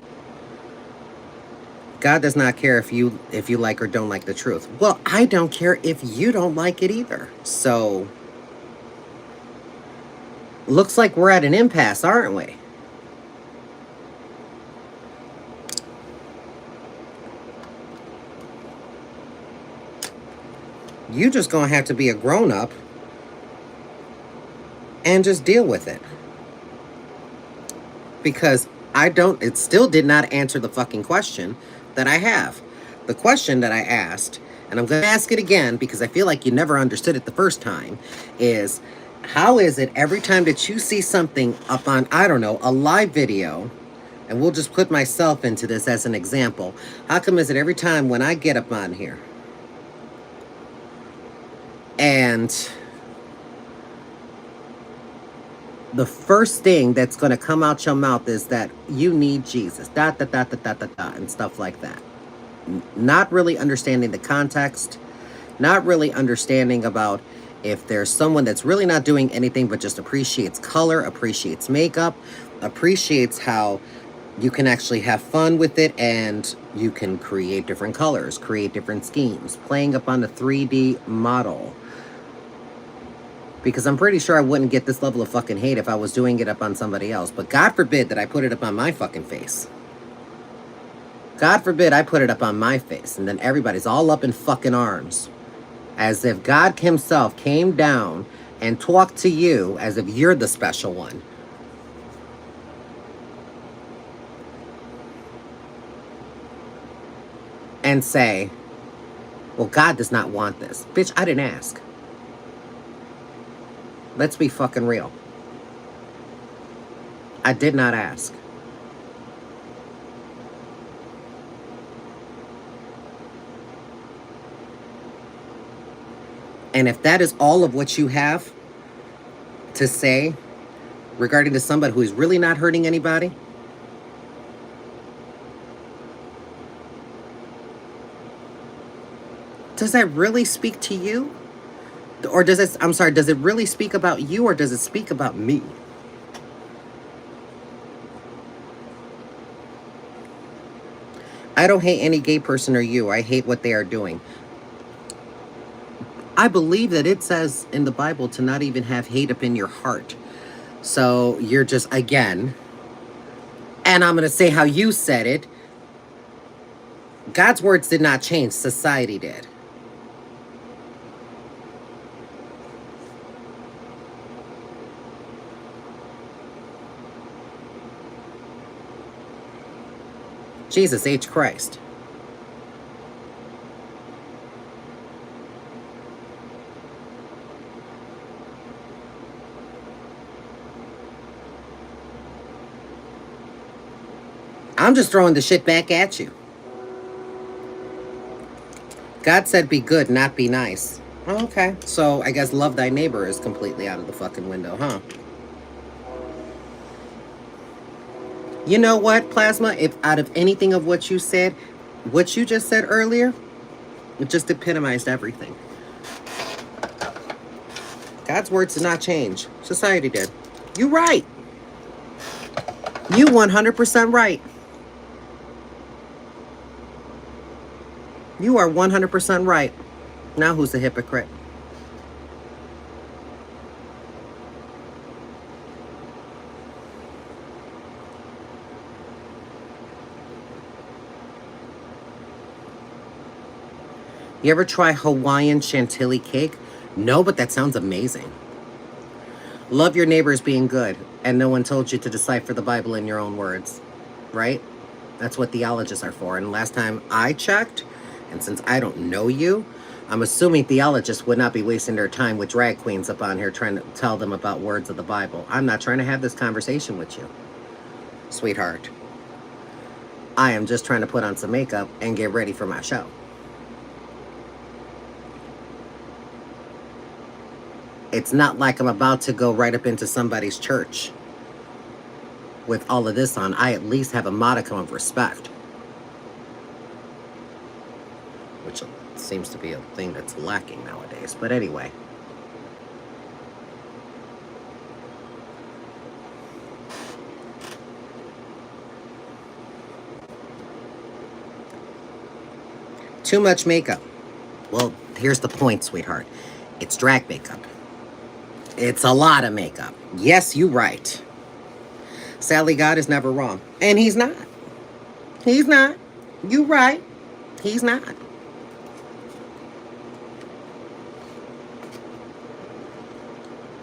God does not care if you like or don't like the truth. Well, I don't care if you don't like it either. So, looks like we're at an impasse, aren't we? You just gonna have to be a grown-up and just deal with it. Because it still did not answer the fucking question that I have. The question that I asked, and I'm gonna ask it again because I feel like you never understood it the first time, is how is it every time that you see something up on, I don't know, a live video, and we'll just put myself into this as an example, how come is it every time when I get up on here and the first thing that's going to come out your mouth is that you need Jesus, and stuff like that. Not really understanding the context, not really understanding about if there's someone that's really not doing anything but just appreciates color, appreciates makeup, appreciates how you can actually have fun with it and you can create different colors, create different schemes, playing up on the 3D model. Because I'm pretty sure I wouldn't get this level of fucking hate if I was doing it up on somebody else. But God forbid that I put it up on my fucking face. God forbid I put it up on my face. And then everybody's all up in fucking arms. As if God himself came down and talked to you as if you're the special one. And say, well, God does not want this. Bitch, I didn't ask. Let's be fucking real. I did not ask. And if that is all of what you have to say regarding to somebody who is really not hurting anybody, does that really speak to you? Or does it, I'm sorry, does it really speak about you or does it speak about me? I don't hate any gay person or you. I hate what they are doing. I believe that it says in the Bible to not even have hate up in your heart. So you're just, again, and I'm going to say how you said it, God's words did not change. Society did. Jesus H. Christ. I'm just throwing the shit back at you. God said be good, not be nice. Okay, so I guess love thy neighbor is completely out of the fucking window, huh? You know what, Plasma? If out of anything of what you said, what you just said earlier, it just epitomized everything. God's words did not change. Society did. You right. You 100% right. You are 100% right. Now who's a hypocrite? You ever try Hawaiian chantilly cake? No, but that sounds amazing. Love your neighbors being good, and no one told you to decipher the Bible in your own words, right? That's what theologists are for. And last time I checked, and since I don't know you, I'm assuming theologists would not be wasting their time with drag queens up on here trying to tell them about words of the Bible. I'm not trying to have this conversation with you, sweetheart. I am just trying to put on some makeup and get ready for my show. It's not like I'm about to go right up into somebody's church with all of this on. I at least have a modicum of respect. Which seems to be a thing that's lacking nowadays. But anyway. Too much makeup. Well, here's the point, sweetheart. It's drag makeup. It's a lot of makeup. Yes, you're right. Sadly, God is never wrong. And he's not. He's not. You right. He's not.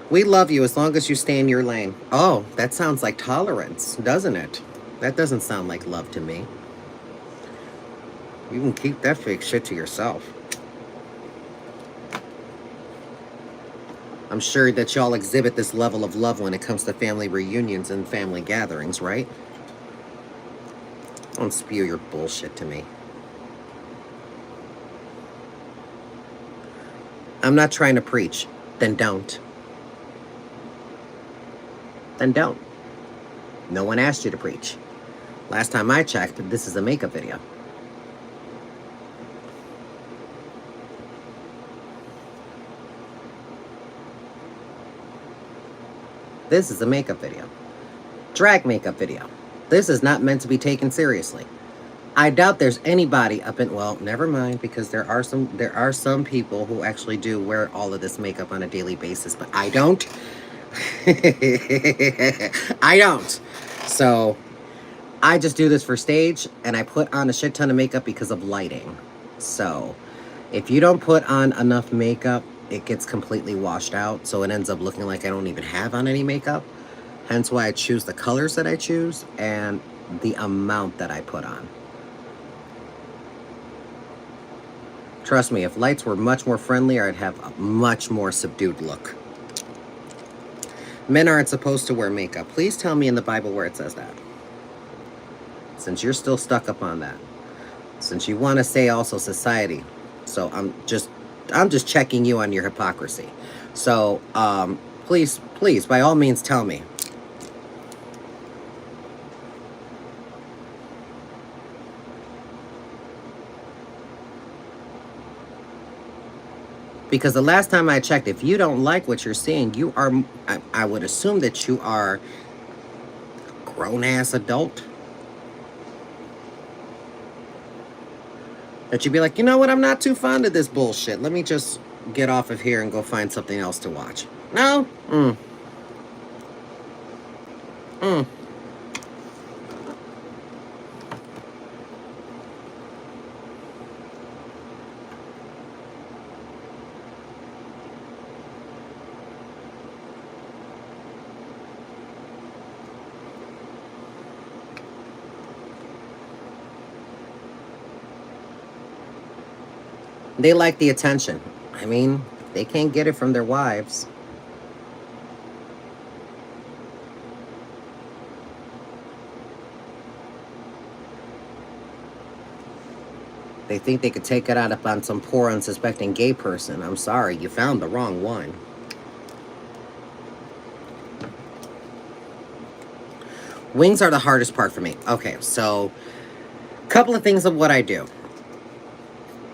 We love you as long as you stay in your lane. Oh, that sounds like tolerance, doesn't it? That doesn't sound like love to me. You can keep that fake shit to yourself. I'm sure that y'all exhibit this level of love when it comes to family reunions and family gatherings, right? Don't spew your bullshit to me. I'm not trying to preach. Then don't. Then don't. No one asked you to preach. Last time I checked, this is a makeup video. This is a makeup video. Drag makeup video. This is not meant to be taken seriously. I doubt there's anybody up in, well, never mind, because there are some people who actually do wear all of this makeup on a daily basis, but I don't. I don't. So I just do this for stage, and I put on a shit ton of makeup because of lighting. So if you don't put on enough makeup, it gets completely washed out, so it ends up looking like I don't even have on any makeup. Hence why I choose the colors that I choose and the amount that I put on. Trust me, if lights were much more friendlier, I'd have a much more subdued look. Men aren't supposed to wear makeup. Please tell me in the Bible where it says that. Since you're still stuck up on that. Since you want to say also society. So I'm just checking you on your hypocrisy. So please, by all means, tell me. Because the last time I checked, if you don't like what you're seeing, you are, I would assume that you are a grown-ass adult. That you'd be like, you know what, I'm not too fond of this bullshit. Let me just get off of here and go find something else to watch. No? They like the attention. I mean, they can't get it from their wives. They think they could take it out up on some poor, unsuspecting gay person. I'm sorry, you found the wrong one. Wings are the hardest part for me. Okay, so a couple of things of what I do.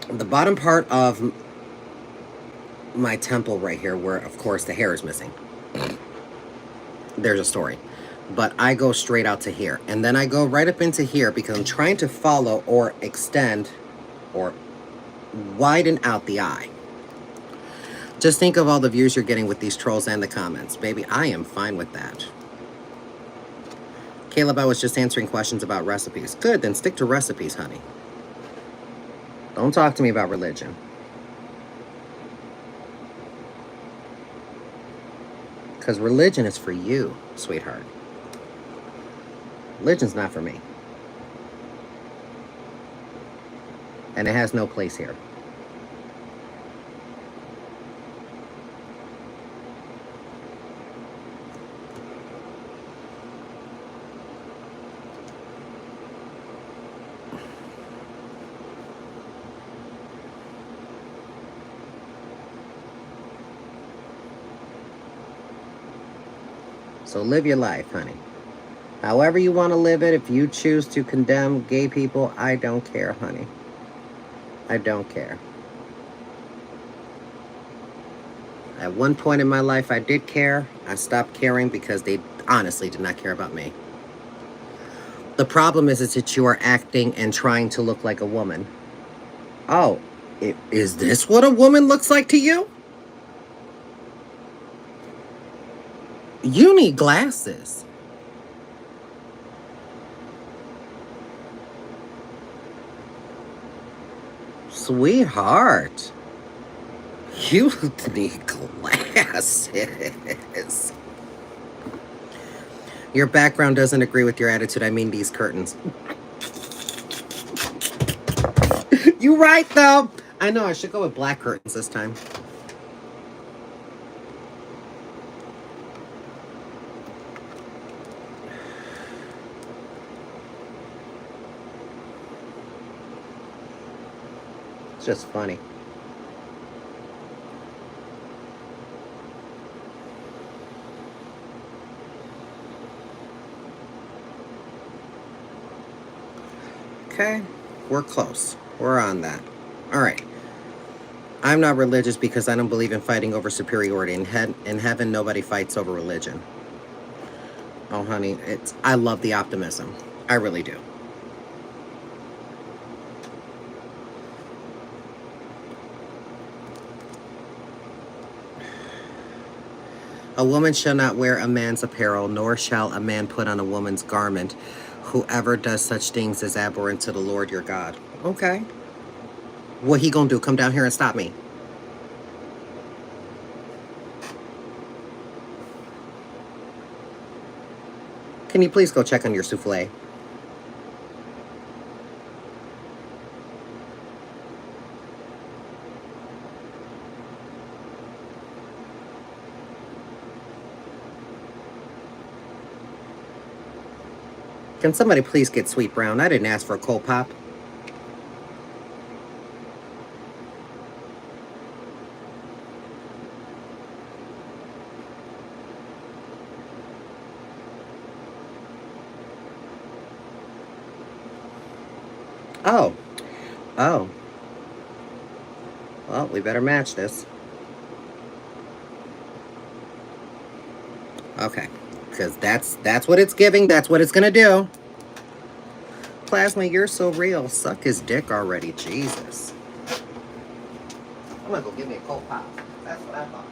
The bottom part of my temple right here, where, of course, the hair is missing. There's a story. But I go straight out to here. And then I go right up into here because I'm trying to follow or extend or widen out the eye. Just think of all the views you're getting with these trolls and the comments. Baby, I am fine with that. Caleb, I was just answering questions about recipes. Good, then stick to recipes, honey. Don't talk to me about religion. Because religion is for you, sweetheart. Religion's not for me. And it has no place here. So live your life, honey. However you want to live it, if you choose to condemn gay people, I don't care, honey. I don't care. At one point in my life, I did care. I stopped caring because they honestly did not care about me. The problem is that you are acting and trying to look like a woman. Oh, is this what a woman looks like to you? You need glasses. Sweetheart. You need glasses. Your background doesn't agree with your attitude. I mean these curtains. You right, though. I know, I should go with black curtains this time. It's just funny. Okay, we're close. We're on that. All right. I'm not religious because I don't believe in fighting over superiority. In heaven, nobody fights over religion. Oh, honey, I love the optimism. I really do. A woman shall not wear a man's apparel, nor shall a man put on a woman's garment. Whoever does such things is abhorrent to the Lord your God. Okay. What he gonna do? Come down here and stop me? Can you please go check on your souffle? Can somebody please get Sweet Brown? I didn't ask for a cold pop. Oh. Oh. Well, we better match this. Okay. Because that's what it's giving. That's what it's going to do. Plasma, you're so real. Suck his dick already. Jesus. I'm going to go give me a cold pop. That's what I thought.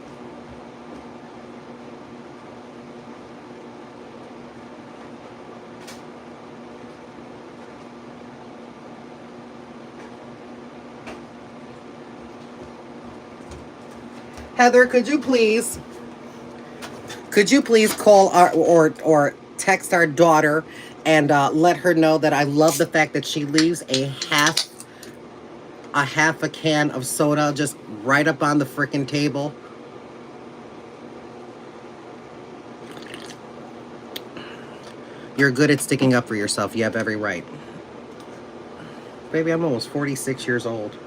Heather, could you please call or text our daughter and let her know that I love the fact that she leaves a half a can of soda just right up on the frickin' table. You're good at sticking up for yourself. You have every right. Baby, I'm almost 46 years old.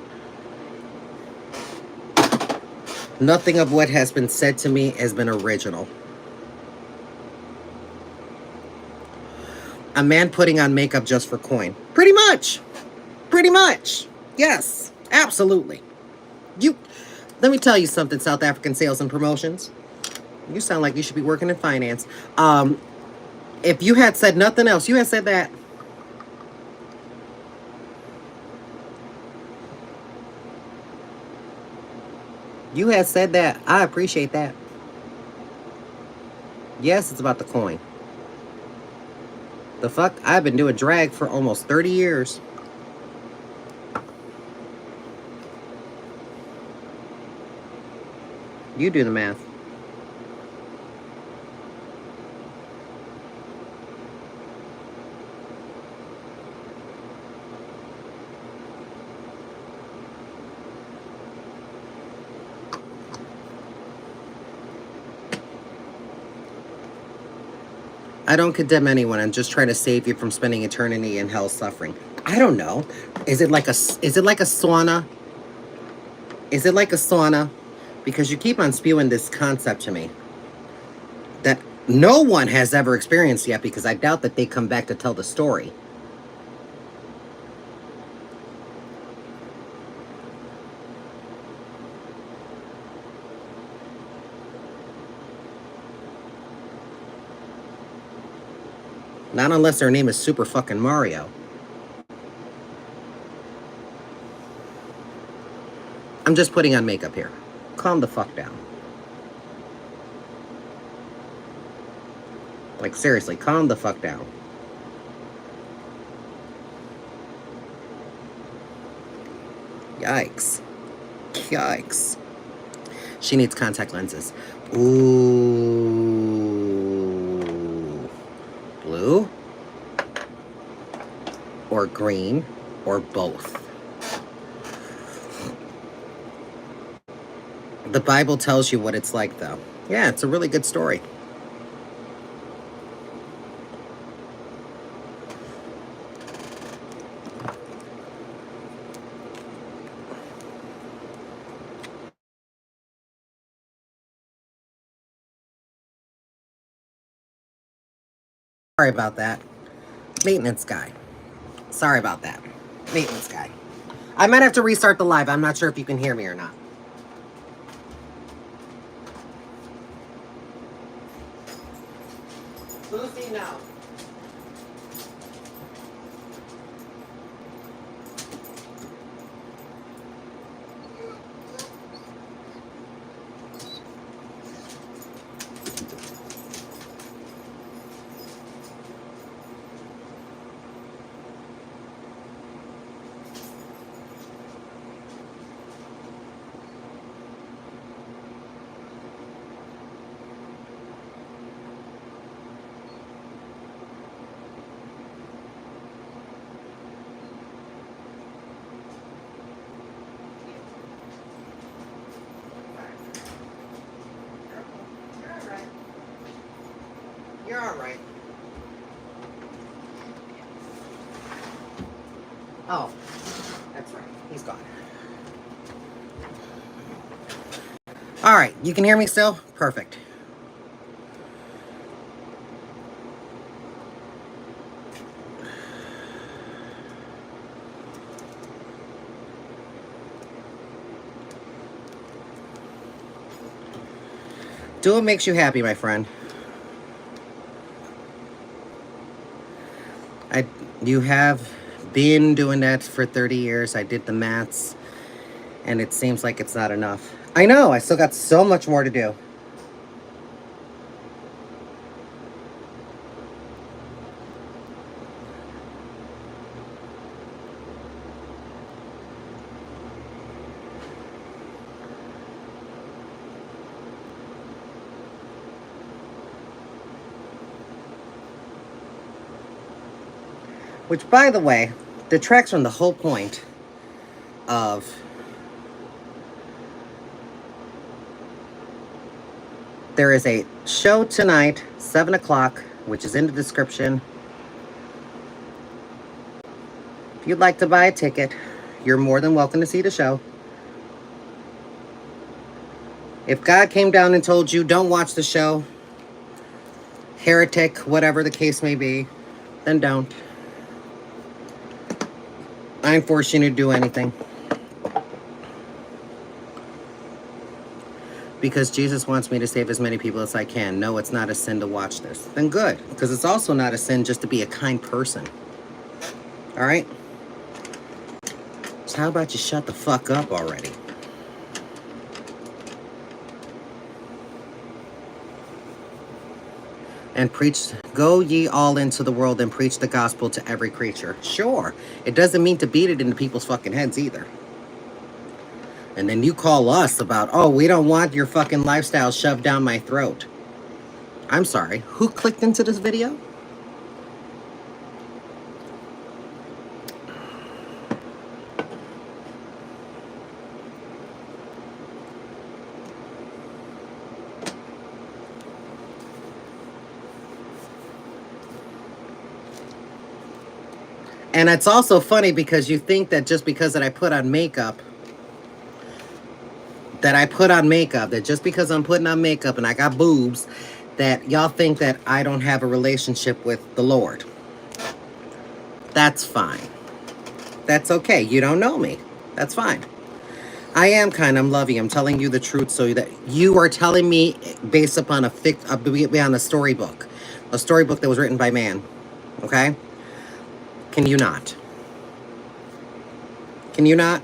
Nothing of what has been said to me has been original. A man putting on makeup just for coin. Pretty much. Pretty much. Yes, absolutely. Let me tell you something, South African Sales and Promotions. You sound like you should be working in finance. If you had said nothing else, you had said that. You had said that. I appreciate that. Yes, it's about the coin. The fuck? I've been doing drag for almost 30 years. You do the math. I don't condemn anyone. I'm just trying to save you from spending eternity in hell suffering. I don't know. Is it like a sauna? Is it like a sauna? Because you keep on spewing this concept to me that no one has ever experienced yet, because I doubt that they come back to tell the story. Not unless their name is Super fucking Mario. I'm just putting on makeup here. Calm the fuck down. Like, seriously, calm the fuck down. Yikes. Yikes. She needs contact lenses. Ooh. Blue or green or both. The Bible tells you what it's like, though. Yeah, it's a really good story. Sorry about that. Maintenance guy. Sorry about that. Maintenance guy. I might have to restart the live. I'm not sure if you can hear me or not. Lucy, no. You're all right. Oh, that's right. He's gone. All right. You can hear me still? Perfect. Do what makes you happy, my friend. You have been doing that for 30 years. I did the maths, and it seems like it's not enough. I know, I still got so much more to do. Which, by the way, detracts from the whole point of there is a show tonight, 7 o'clock, which is in the description. If you'd like to buy a ticket, you're more than welcome to see the show. If God came down and told you, don't watch the show, heretic, whatever the case may be, then don't. I ain't forcing you to do anything. Because Jesus wants me to save as many people as I can. No, it's not a sin to watch this. Then good. Because it's also not a sin just to be a kind person. Alright? So how about you shut the fuck up already? And preach, go ye all into the world and preach the gospel to every creature. Sure. It doesn't mean to beat it into people's fucking heads either. And then you call us about, oh, we don't want your fucking lifestyle shoved down my throat. I'm sorry. Who clicked into this video? And it's also funny because you think that just because that I put on makeup, that just because I'm putting on makeup and I got boobs, that y'all think that I don't have a relationship with the Lord. That's fine. That's okay. You don't know me. That's fine. I am kind. I'm loving. I'm telling you the truth so that you are telling me based upon on a storybook that was written by man. Okay? Can you not? Can you not?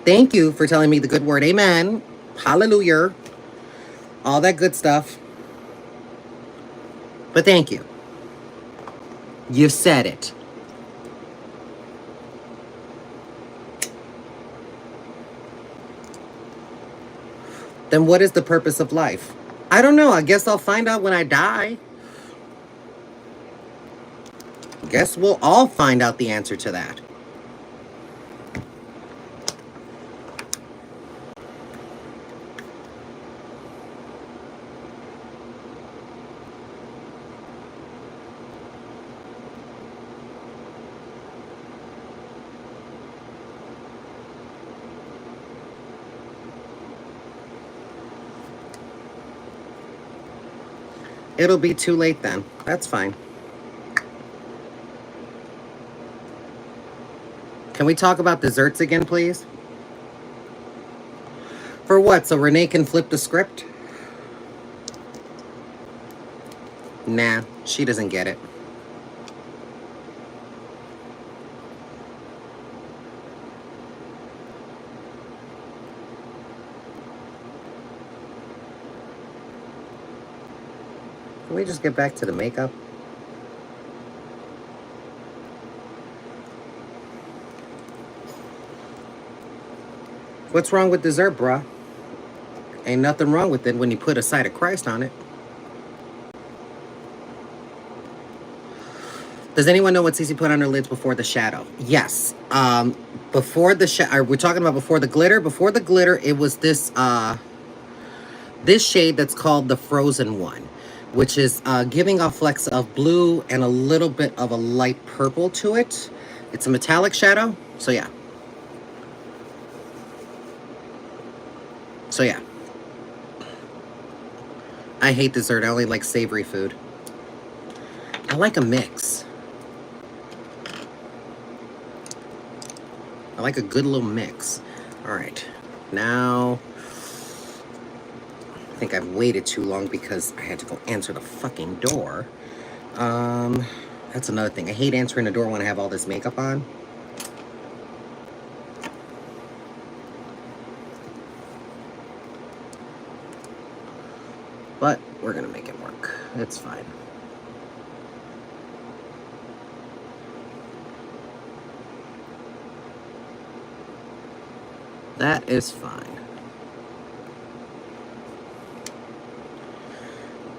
Thank you for telling me the good word. Amen. Hallelujah. All that good stuff. But thank you. You said it. Then what is the purpose of life? I don't know. I guess I'll find out when I die. Guess we'll all find out the answer to that. It'll be too late then. That's fine. Can we talk about desserts again, please? For what? So Renee can flip the script? Nah, she doesn't get it. Can we just get back to the makeup? What's wrong with dessert, bruh? Ain't nothing wrong with it when you put a side of Christ on it. Does anyone know what Cece put on her lids before the shadow? Yes. Before the shadow, we're talking about before the glitter. Before the glitter, it was this this shade that's called the Frozen One, which is giving off flecks of blue and a little bit of a light purple to it. It's a metallic shadow, so yeah. So yeah. I hate dessert. I only like savory food. I like a mix. I like a good little mix. All right. Now, I think I've waited too long because I had to go answer the fucking door. That's another thing. I hate answering the door when I have all this makeup on. But we're gonna make it work. It's fine. That is fine.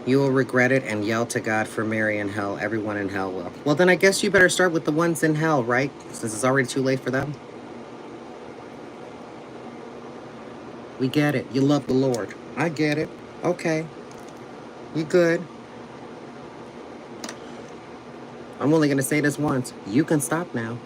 You will regret it and yell to God for Mary in hell. Everyone in hell will. Well, then I guess you better start with the ones in hell, right? Since it's already too late for them. We get it. You love the Lord. I get it. Okay. You good. I'm only going to say this once. You can stop now.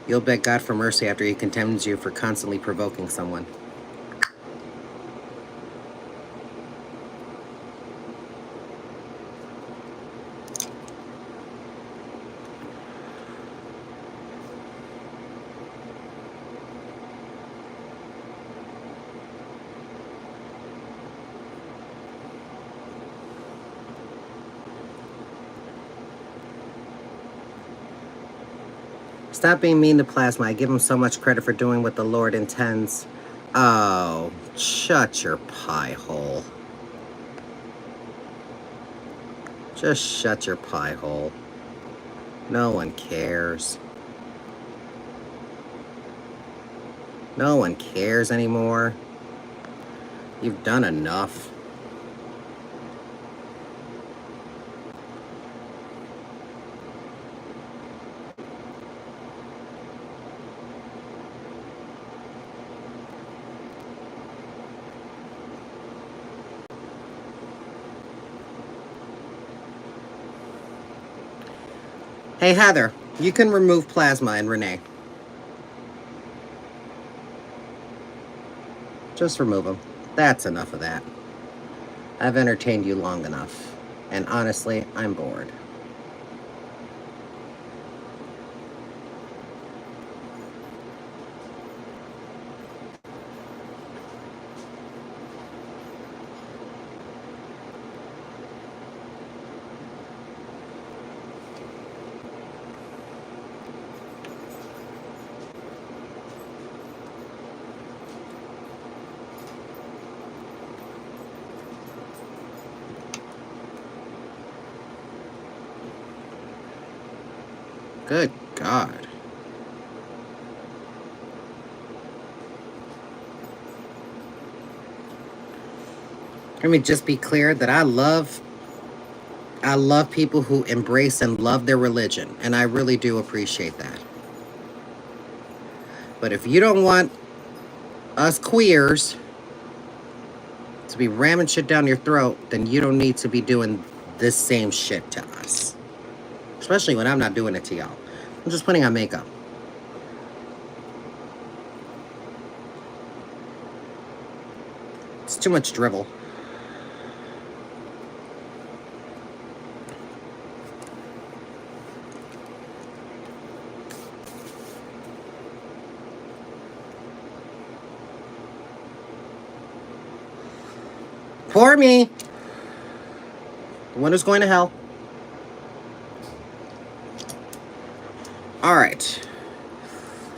You'll beg God for mercy after he condemns you for constantly provoking someone. Stop being mean to Plasma. I give him so much credit for doing what the Lord intends. Oh, shut your pie hole. Just shut your pie hole. No one cares. No one cares anymore. You've done enough. Hey, Heather, you can remove Plasma and Renee. Just remove them. That's enough of that. I've entertained you long enough. And honestly, I'm bored. Good God. Let me just be clear that I love people who embrace and love their religion, and I really do appreciate that. But if you don't want us queers to be ramming shit down your throat, then you don't need to be doing this same shit to us. Especially when I'm not doing it to y'all. I'm just putting on makeup. It's too much drivel. Pour me. The one who's going to hell. Alright.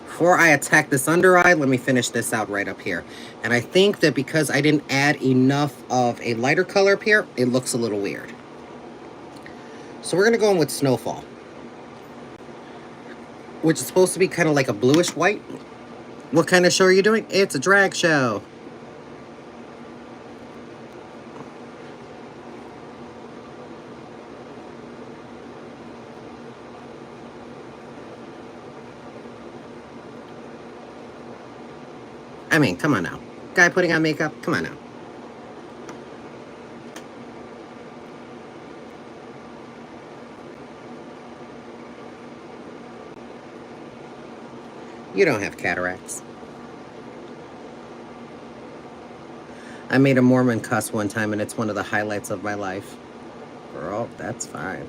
Before I attack this under eye, let me finish this out right up here. And I think that because I didn't add enough of a lighter color up here, it looks a little weird. So we're going to go in with Snowfall, which is supposed to be kind of like a bluish white. What kind of show are you doing? It's a drag show. I mean, come on now. Guy putting on makeup? Come on now. You don't have cataracts. I made a Mormon cuss one time, and it's one of the highlights of my life. Girl, that's fine.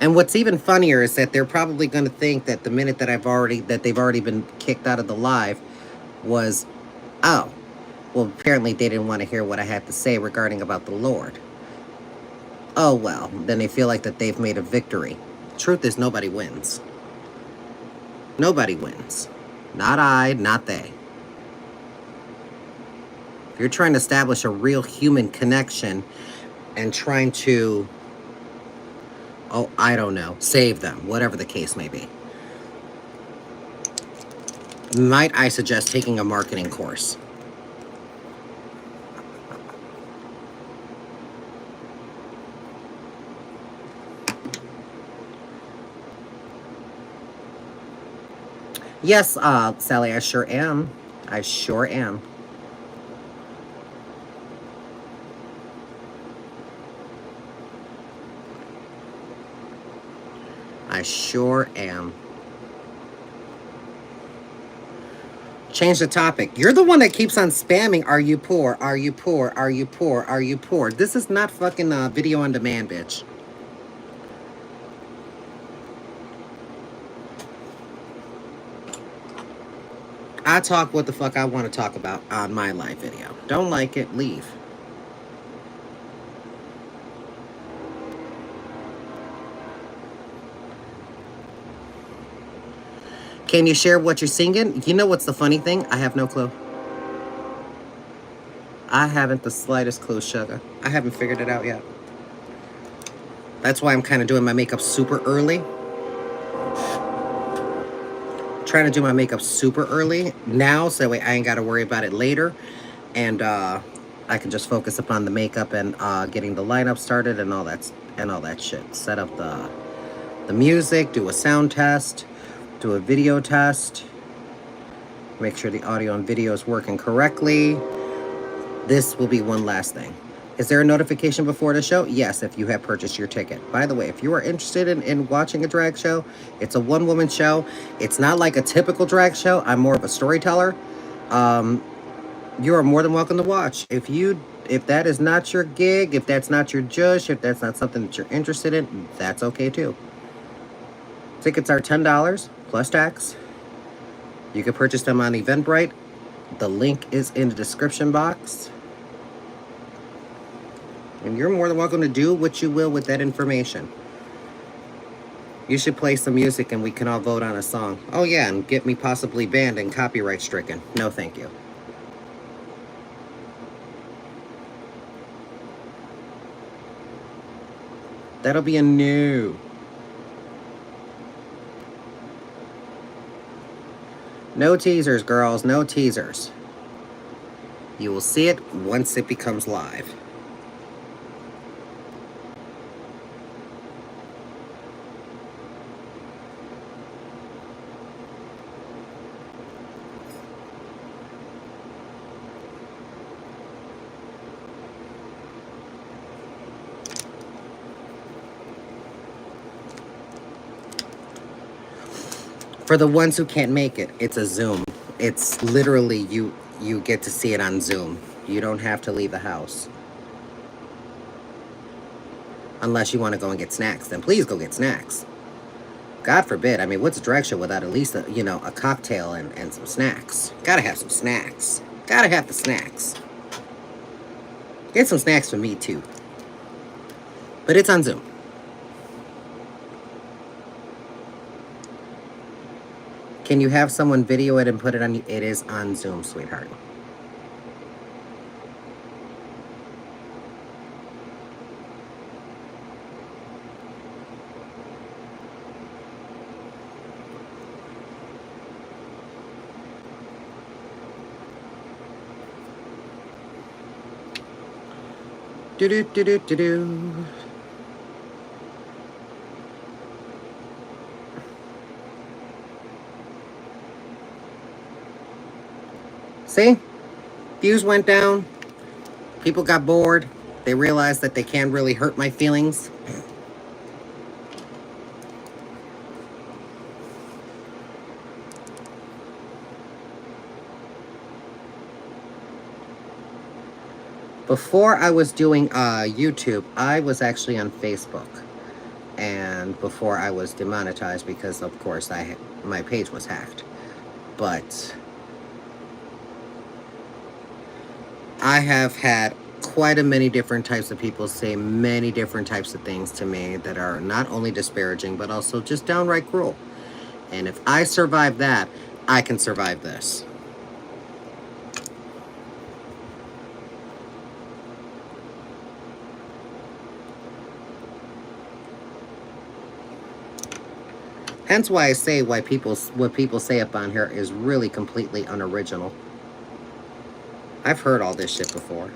And what's even funnier is that they're probably going to think that the minute that they've already been kicked out of the live was, oh, well, apparently they didn't want to hear what I had to say regarding about the Lord. Oh, well, then they feel like that they've made a victory. Truth is, nobody wins. Nobody wins. Not I, not they. If you're trying to establish a real human connection and trying to, oh, I don't know, save them, whatever the case may be, might I suggest taking a marketing course? Yes, Sally, I sure am. I sure am. I sure am. Change the topic. You're the one that keeps on spamming, are you poor? Are you poor? Are you poor? Are you poor? This is not fucking video on demand, bitch. I talk what the fuck I want to talk about on my live video. Don't like it, leave. Can you share what you're singing? You know what's the funny thing? I have no clue. I haven't the slightest clue, sugar. I haven't figured it out yet. That's why I'm kind of doing my makeup super early. Trying to do my makeup super early now, so that way I ain't got to worry about it later. And I can just focus upon the makeup and getting the lineup started and all that shit. Set up the music, do a sound test, do a video test, make sure the audio and video is working correctly. This will be one last thing. Is there a notification before the show? Yes, if you have purchased your ticket. By the way, if you are interested in watching a drag show, it's a one-woman show. It's not like a typical drag show. I'm more of a storyteller. You are more than welcome to watch. If that is not your gig, if that's not your jush, if that's not something that you're interested in, that's okay too. Tickets are $10 plus tax. You can purchase them on Eventbrite. The link is in the description box. And you're more than welcome to do what you will with that information. You should play some music and we can all vote on a song. Oh yeah, and get me possibly banned and copyright stricken. No thank you. That'll be a no. No teasers, girls. No teasers. You will see it once it becomes live. For the ones who can't make it, it's a Zoom. It's literally you get to see it on Zoom. You don't have to leave the house. Unless you want to go and get snacks, then please go get snacks. God forbid. I mean, what's a drag show without at least a cocktail and some snacks? Gotta have some snacks. Gotta have the snacks. Get some snacks for me too. But it's on Zoom. Can you have someone video it and put it on? It is on Zoom, sweetheart. Do do do do do do. See? Views went down. People got bored. They realized that they can't really hurt my feelings. Before I was doing YouTube, I was actually on Facebook. And before I was demonetized because, of course, my page was hacked. But I have had quite a many different types of people say many different types of things to me that are not only disparaging, but also just downright cruel. And if I survive that, I can survive this. Hence why I say what people say up on here is really completely unoriginal. I've heard all this shit before.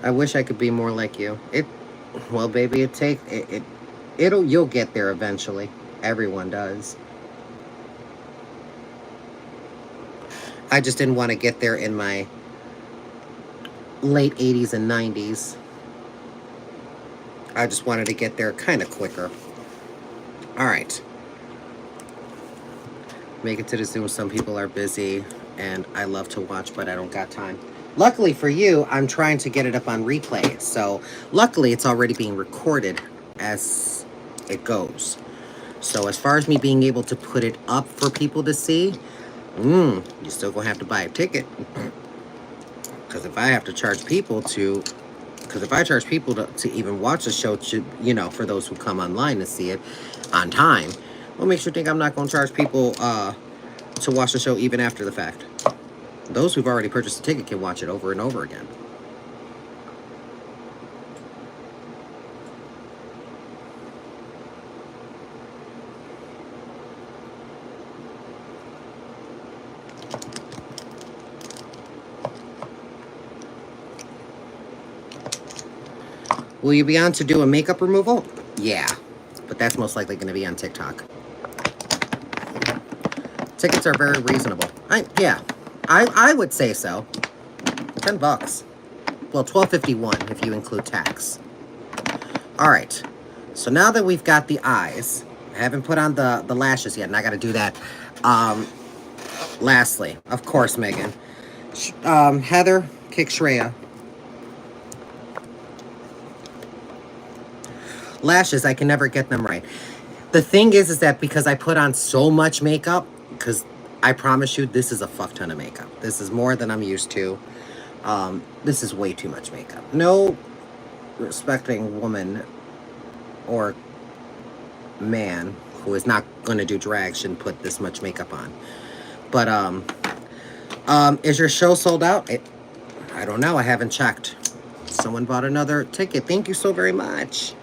I wish I could be more like you. Well, baby, you'll get there eventually. Everyone does. I just didn't want to get there in my late 80s and 90s. I just wanted to get there kind of quicker. All right. Make it to the Zoom. Some people are busy, and I love to watch, but I don't got time. Luckily for you, I'm trying to get it up on replay. So, luckily, it's already being recorded as it goes. So, as far as me being able to put it up for people to see, you still gonna have to buy a ticket. Because if I have to charge people to... Because if I charge people to even watch the show, for those who come online to see it on time, what makes you think I'm not going to charge people to watch the show even after the fact? Those who've already purchased a ticket can watch it over and over again. Will you be on to do a makeup removal? Yeah, but that's most likely going to be on TikTok. Tickets are very reasonable. I would say so. $10. Well, $12.51 if you include tax. All right. So now that we've got the eyes, I haven't put on the lashes yet, and I got to do that. Lastly, of course, Megan. Heather, kick Shreya. Lashes, I can never get them right. The thing is that because I put on so much makeup, because I promise you, this is a fuck ton of makeup. This is more than I'm used to. This is way too much makeup. No respecting woman or man who is not going to do drag shouldn't put this much makeup on. But is your show sold out? I don't know. I haven't checked. Someone bought another ticket. Thank you so very much.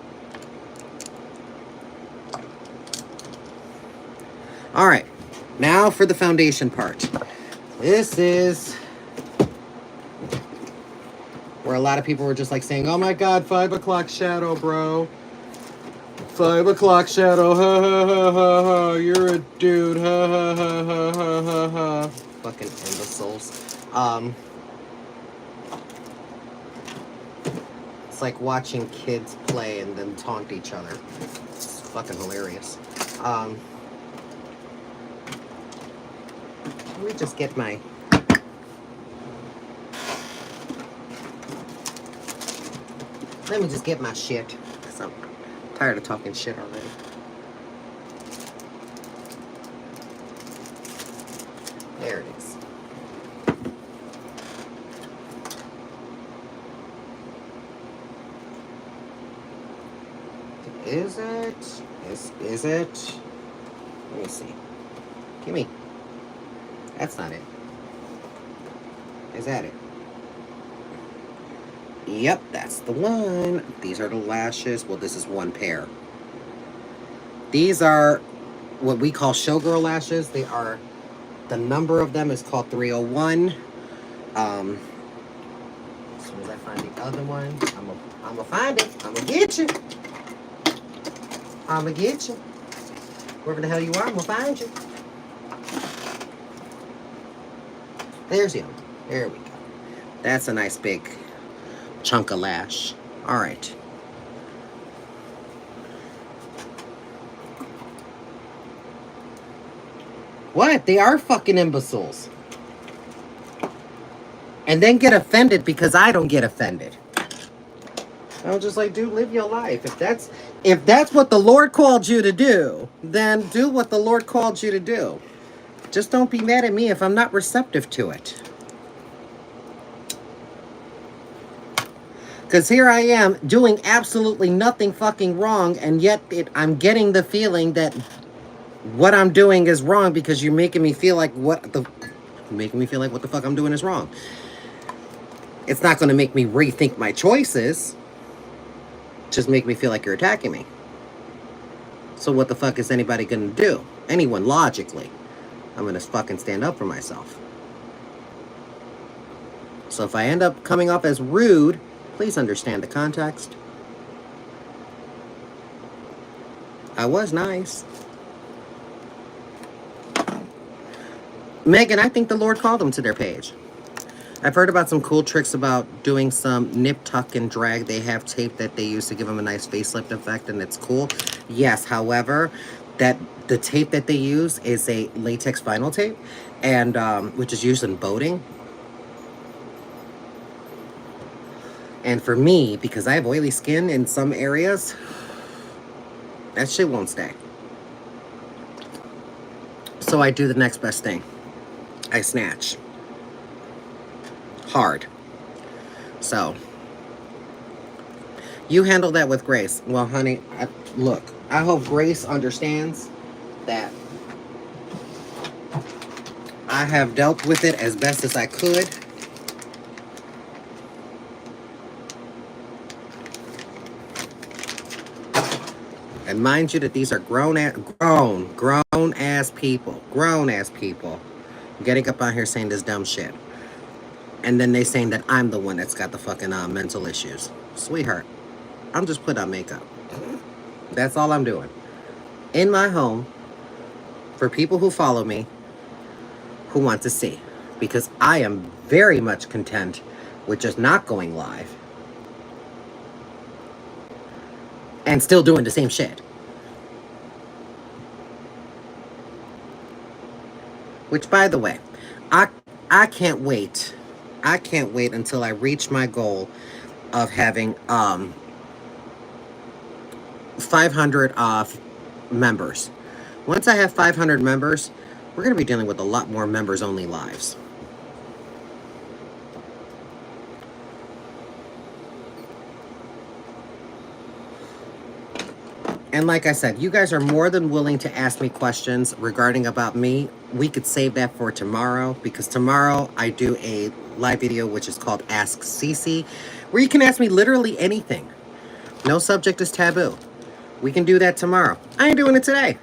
All right, now for the foundation part. This is where a lot of people were just like saying, "Oh my God, 5 o'clock shadow, bro. 5 o'clock shadow, ha ha ha ha ha. You're a dude, ha ha ha ha ha ha ha." Fucking imbeciles. It's like watching kids play and then taunt each other. It's fucking hilarious. Let me just get my... Let me just get my shit. Because I'm tired of talking shit already. There it is. Is it? Is it? Let me see. Give me. That's not it. Is that it? Yep, that's the one. These are the lashes. Well, this is one pair. These are what we call showgirl lashes. They are, the number of them is called 301. As soon as I find the other one, I'm gonna find it. I'm gonna get you. I'm gonna get you. Wherever the hell you are, I'm gonna find you. There's you. There we go. That's a nice big chunk of lash. All right. What? They are fucking imbeciles. And then get offended because I don't get offended. I'm just like, dude, live your life. If that's what the Lord called you to do, then do what the Lord called you to do. Just don't be mad at me if I'm not receptive to it. Because here I am doing absolutely nothing fucking wrong, and yet I'm getting the feeling that what I'm doing is wrong because you're making me feel like what the fuck I'm doing is wrong. It's not going to make me rethink my choices. Just make me feel like you're attacking me. So what the fuck is anybody going to do? Anyone, logically. I'm going to fucking stand up for myself. So if I end up coming off as rude, please understand the context. I was nice. Megan, I think the Lord called them to their page. I've heard about some cool tricks about doing some nip, tuck, and drag. They have tape that they use to give them a nice facelift effect, and it's cool. Yes, however, the tape that they use is a latex vinyl tape, and which is used in boating. And for me, because I have oily skin in some areas, that shit won't stay. So I do the next best thing. I snatch. Hard. So, you handle that with grace. Well, honey, look, I hope Grace understands that I have dealt with it as best as I could. And mind you that these are grown ass people. Grown ass people. Getting up on here saying this dumb shit. And then they saying that I'm the one that's got the fucking mental issues. Sweetheart, I'm just putting on makeup. That's all I'm doing. In my home, for people who follow me, who want to see. Because I am very much content with just not going live. And still doing the same shit. Which, by the way, I can't wait. I can't wait until I reach my goal of having 500 members. Once I have 500 members, we're going to be dealing with a lot more members-only lives. And like I said, you guys are more than willing to ask me questions regarding about me. We could save that for tomorrow, because tomorrow I do a live video which is called Ask Cece, where you can ask me literally anything. No subject is taboo. We can do that tomorrow. I ain't doing it today.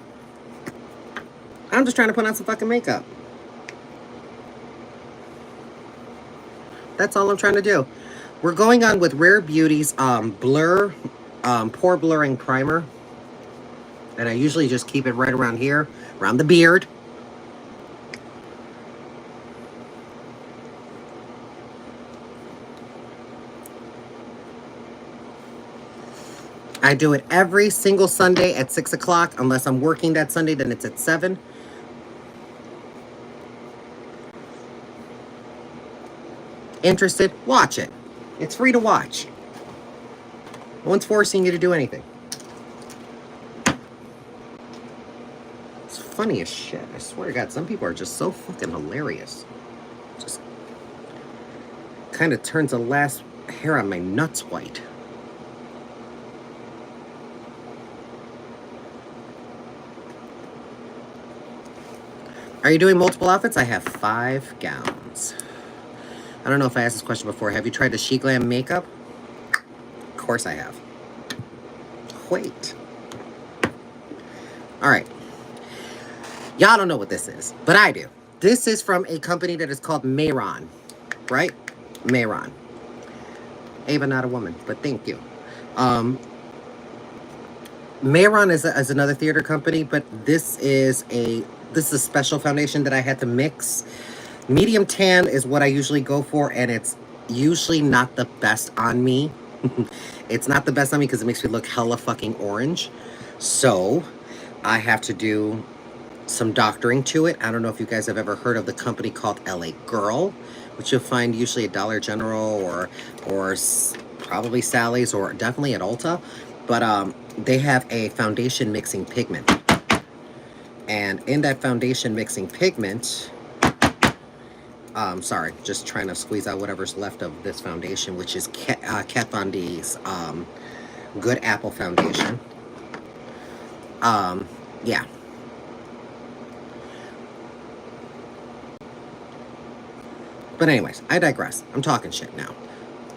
I'm just trying to put on some fucking makeup. That's all I'm trying to do. We're going on with Rare Beauty's Blur Pore Blurring Primer. And I usually just keep it right around here, around the beard. I do it every single Sunday at 6 o'clock. Unless I'm working that Sunday, then it's at 7. Interested? Watch it. It's free to watch. No one's forcing you to do anything. It's funny as shit. I swear to God, some people are just so fucking hilarious. Just kind of turns the last hair on my nuts white. Are you doing multiple outfits? I have 5 gowns. I don't know if I asked this question before. Have you tried the She Glam makeup? Of course I have. Wait. Alright. Y'all don't know what this is, but I do. This is from a company that is called Mayron. Right? Mayron. Ava, not a woman, but thank you. Mayron is another theater company, but this is a special foundation that I had to mix. Medium tan is what I usually go for, and it's usually not the best on me. It's not the best on me because it makes me look hella fucking orange. So I have to do some doctoring to it. I don't know if you guys have ever heard of the company called LA Girl, which you'll find usually at Dollar General or probably Sally's, or definitely at Ulta. But they have a foundation mixing pigment. And in that foundation mixing pigment, sorry, just trying to squeeze out whatever's left of this foundation, which is Kat Von D's Good Apple Foundation. Yeah. But anyways, I digress. I'm talking shit now.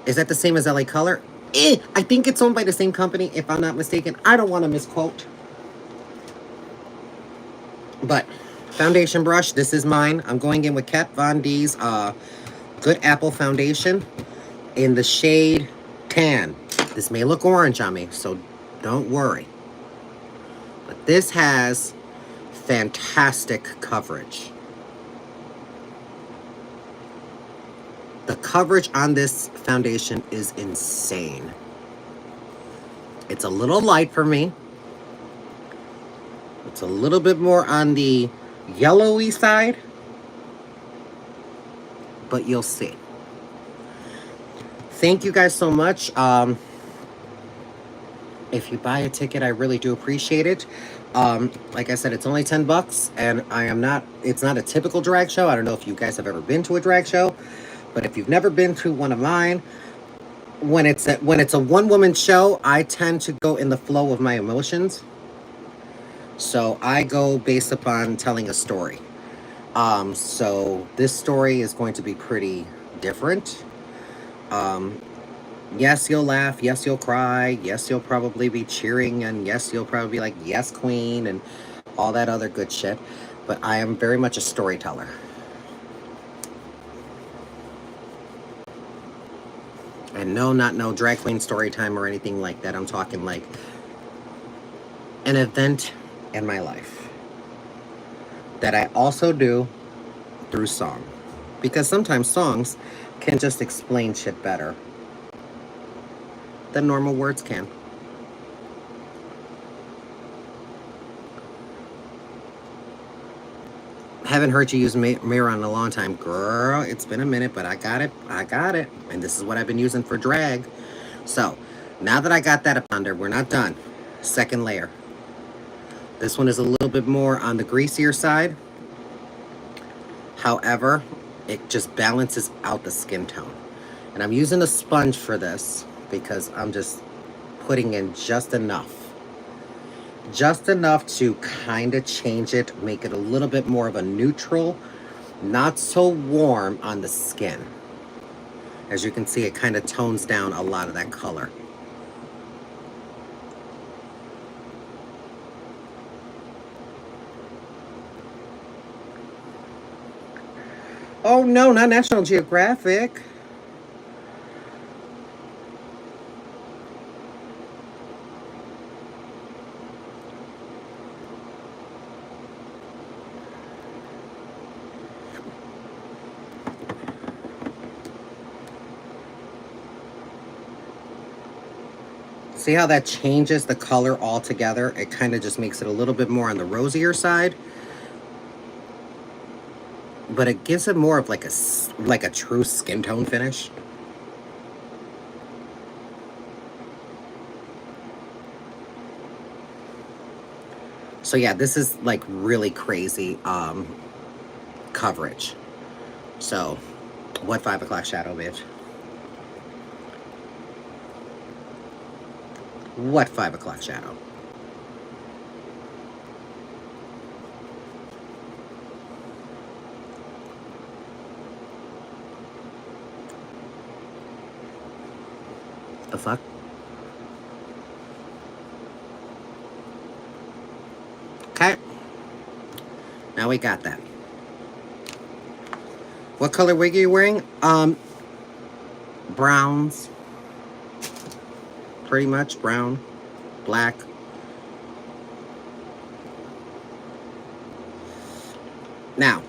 Is that the same as LA Color? I think it's owned by the same company, if I'm not mistaken. I don't want to misquote. But foundation brush, this is mine. I'm going in with Kat Von D's Good Apple Foundation in the shade Tan. This may look orange on me, so don't worry. But this has fantastic coverage. The coverage on this foundation is insane. It's a little light for me. It's a little bit more on the yellowy side, but you'll see. Thank you guys so much. If you buy a ticket, I really do appreciate it. Like I said, it's only $10, and it's not a typical drag show. I don't know if you guys have ever been to a drag show, but if you've never been to one of mine, when it's a one-woman show, I tend to go in the flow of my emotions. So I go based upon telling a story. So this story is going to be pretty different. Yes, you'll laugh. Yes, you'll cry. Yes, you'll probably be cheering. And yes, you'll probably be like, yes, queen, and all that other good shit. But I am very much a storyteller. And no, not no drag queen story time or anything like that. I'm talking like an event in my life that I also do through song, because sometimes songs can just explain shit better than normal words can. Haven't heard you use Mirror in a long time. Girl, it's been a minute, but I got it. And this is what I've been using for drag. So, now that I got that up under, we're not done. Second layer. This one is a little bit more on the greasier side. However, it just balances out the skin tone. And I'm using a sponge for this because I'm just putting in just enough. Just enough to kind of change it, make it a little bit more of a neutral, not so warm on the skin. As you can see, it kind of tones down a lot of that color. Oh no, not National Geographic. See how that changes the color altogether? It kind of just makes it a little bit more on the rosier side. But it gives it more of like a true skin tone finish. So yeah, this is like really crazy coverage. So, what 5 o'clock shadow, bitch? What 5 o'clock shadow? The fuck? Okay. Now we got that. What color wig are you wearing? Browns. Pretty much brown, black. Now,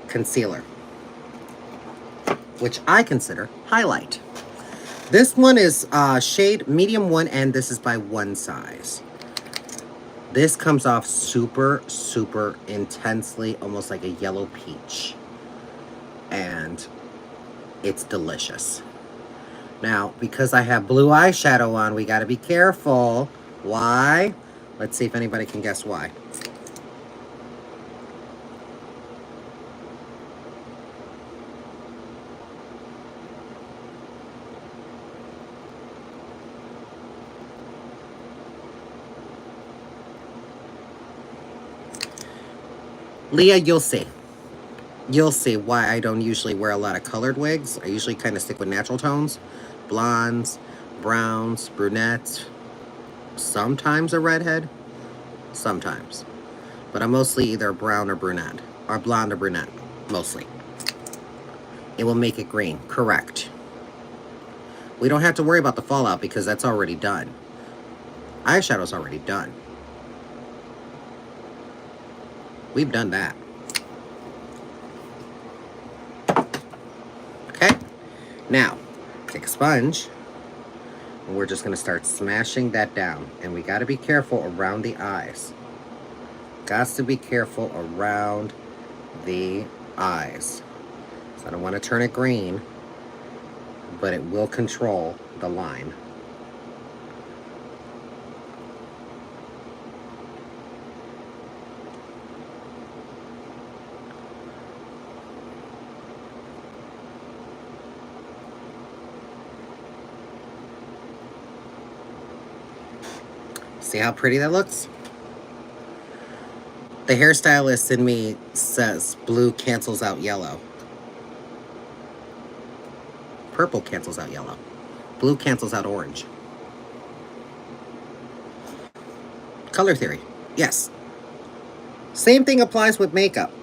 concealer, which I consider highlight. This one is shade medium 1, and this is by one size. This comes off super, super intensely, almost like a yellow peach. And it's delicious. Now, because I have blue eyeshadow on, we got to be careful. Why? Let's see if anybody can guess why. Leah, you'll see. You'll see why I don't usually wear a lot of colored wigs. I usually kind of stick with natural tones. Blondes, browns, brunettes. Sometimes a redhead. Sometimes. But I'm mostly either brown or brunette. Or blonde or brunette. Mostly. It will make it green. Correct. We don't have to worry about the fallout because that's already done. Eyeshadow's already done. We've done that. Okay? Now, take a sponge, and we're just going to start smashing that down. And we got to be careful around the eyes. Got to be careful around the eyes. So I don't want to turn it green, but it will control the line. See how pretty that looks? The hairstylist in me says blue cancels out yellow. Purple cancels out yellow. Blue cancels out orange. Color theory. Yes. Same thing applies with makeup.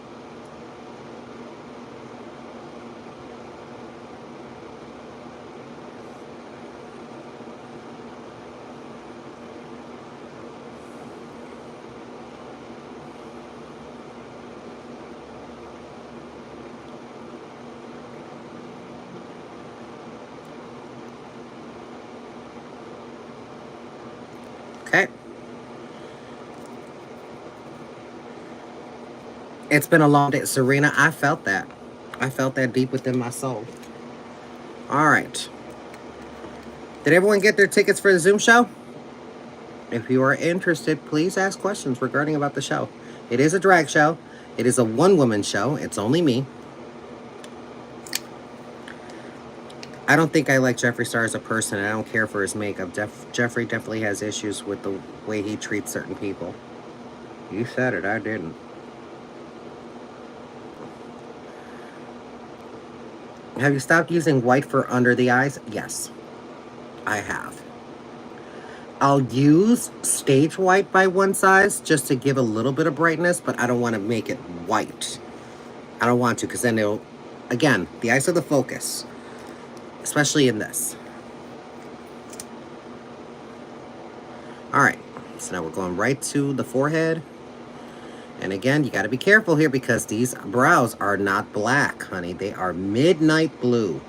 Okay. It's been a long day. Serena, I felt that. I felt that deep within my soul. All right. Did everyone get their tickets for the Zoom show? If you are interested, please ask questions regarding about the show. It is a drag show. It is a one-woman show. It's only me. I don't think I like Jeffree Star as a person. I don't care for his makeup. Jeffree definitely has issues with the way he treats certain people. You said it, I didn't. Have you stopped using white for under the eyes? Yes, I have. I'll use stage white by one size just to give a little bit of brightness, but I don't want to make it white. I don't want to, because then it'll, again, the eyes are the focus, especially in this. All right, so now we're going right to the forehead. And again, you got to be careful here because these brows are not black, honey. They are midnight blue.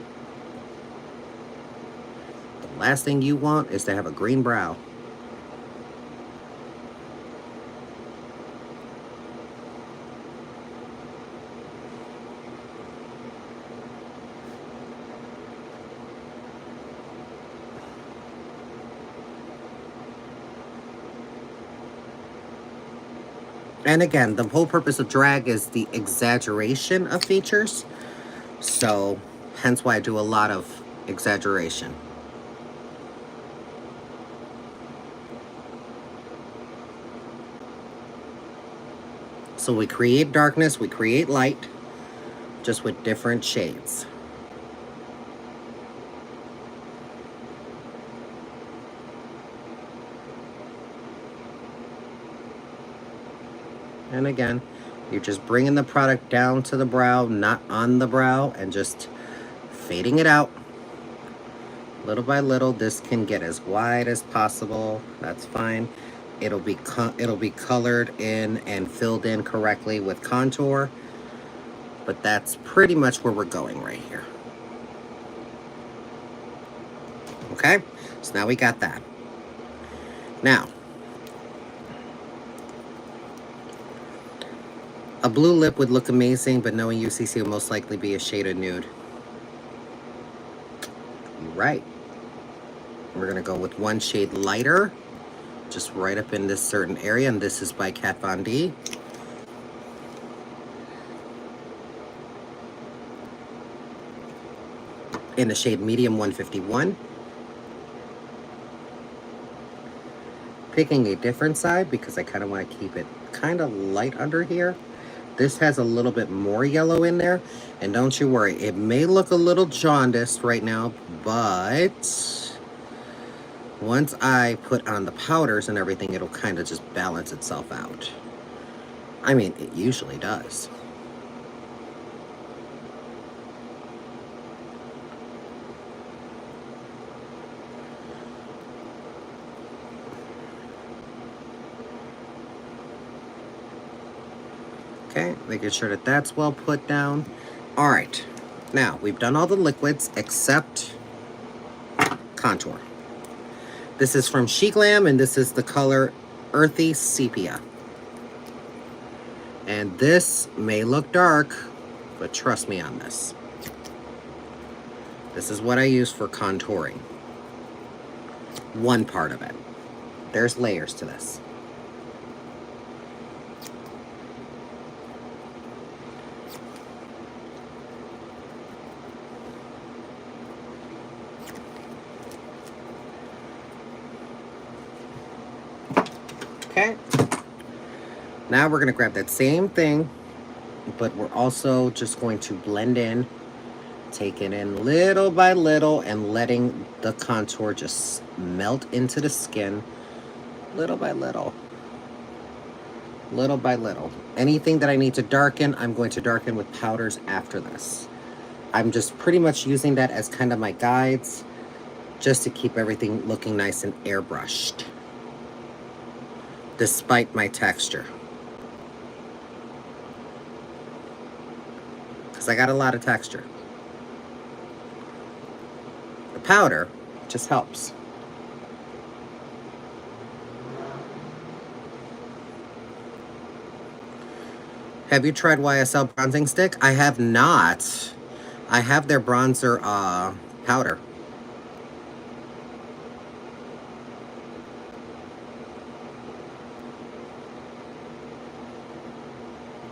The last thing you want is to have a green brow. And again, the whole purpose of drag is the exaggeration of features. So, hence why I do a lot of exaggeration. So we create darkness, we create light, just with different shades. And again, you're just bringing the product down to the brow, not on the brow, and just fading it out. Little by little, this can get as wide as possible. That's fine. It'll be colored in and filled in correctly with contour. But that's pretty much where we're going right here. Okay? So now we got that. Now, a blue lip would look amazing, but knowing UCC will most likely be a shade of nude. You're right. We're going to go with one shade lighter, just right up in this certain area, and this is by Kat Von D. In the shade Medium 151. Picking a different side because I kind of want to keep it kind of light under here. This has a little bit more yellow in there, and don't you worry, it may look a little jaundiced right now, but once I put on the powders and everything, it'll kind of just balance itself out. I mean, it usually does. Okay, making sure that that's well put down. All right, now we've done all the liquids except contour. This is from She Glam, and this is the color Earthy Sepia. And this may look dark, but trust me on this. This is what I use for contouring. One part of it. There's layers to this. Okay. Now we're going to grab that same thing, but we're also just going to blend in, take it in little by little, and letting the contour just melt into the skin little by little. Little by little. Anything that I need to darken, I'm going to darken with powders after this. I'm just pretty much using that as kind of my guides, just to keep everything looking nice and airbrushed, despite my texture. Because I got a lot of texture. The powder just helps. Have you tried YSL bronzing stick? I have not. I have their bronzer powder.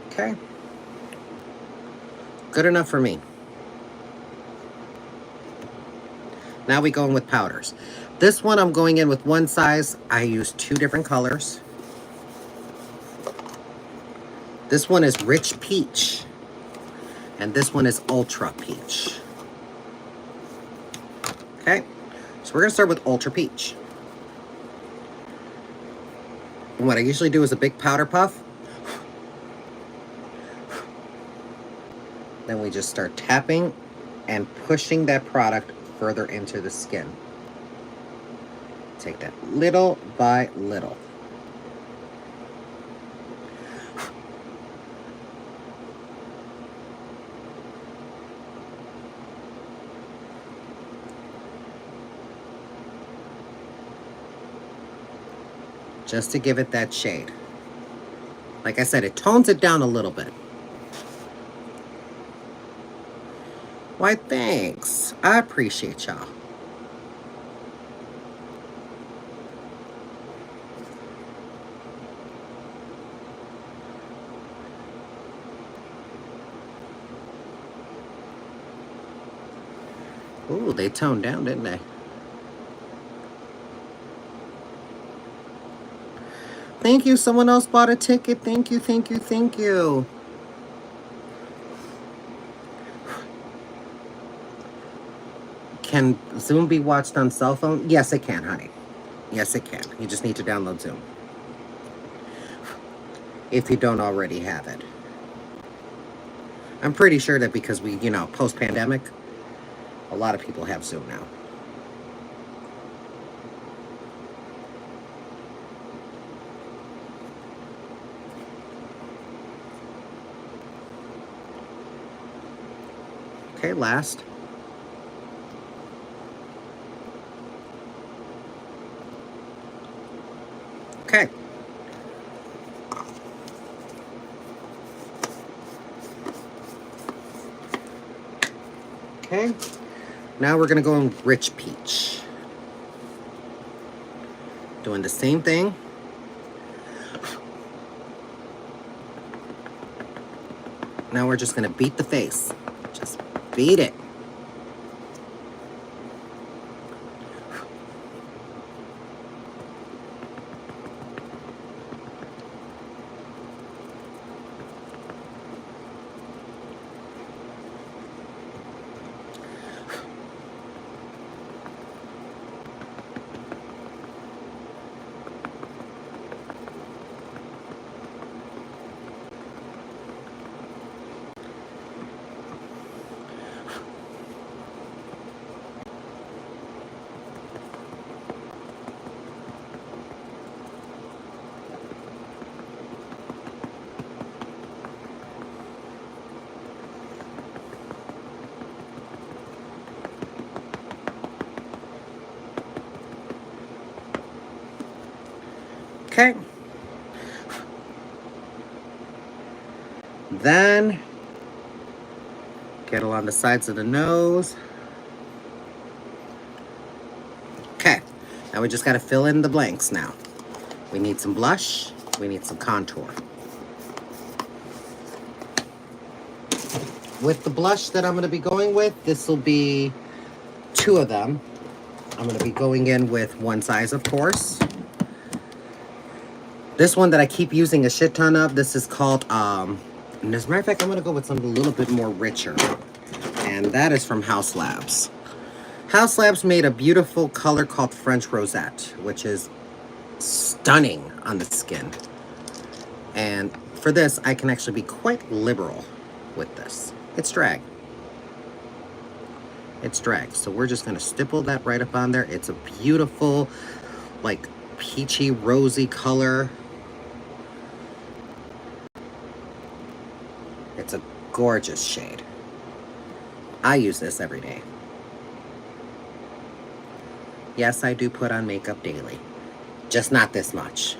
Okay. Good enough for me. Now we go in with powders. This one I'm going in with one size. I use 2 different colors. This one is Rich Peach. And this one is Ultra Peach. Okay, so we're gonna start with Ultra Peach. And what I usually do is a big powder puff. Then we just start tapping and pushing that product further into the skin. Take that little by little. Just to give it that shade. Like I said, it tones it down a little bit. Why, thanks. I appreciate y'all. Ooh, they toned down, didn't they? Thank you. Someone else bought a ticket. Thank you, thank you, thank you. Can Zoom be watched on cell phone? Yes, it can, honey. Yes, it can. You just need to download Zoom. If you don't already have it. I'm pretty sure that because we, post-pandemic, a lot of people have Zoom now. Okay, last. Okay. Okay. Now we're going to go in Rich Peach. Doing the same thing. Now we're just going to beat the face. Just beat it. Okay. Then get along the sides of the nose. Okay. Now we just got to fill in the blanks now. We need some blush. We need some contour. With the blush that I'm going to be going with, this will be 2 of them. I'm going to be going in with one size, of course. This one that I keep using a shit ton of, this is called, and as a matter of fact, I'm going to go with something a little bit more richer. And that is from House Labs. House Labs made a beautiful color called French Rosette, which is stunning on the skin. And for this, I can actually be quite liberal with this. It's drag. It's drag. So we're just going to stipple that right up on there. It's a beautiful, like, peachy, rosy color. It's a gorgeous shade. I use this every day. Yes, I do put on makeup daily. Just not this much.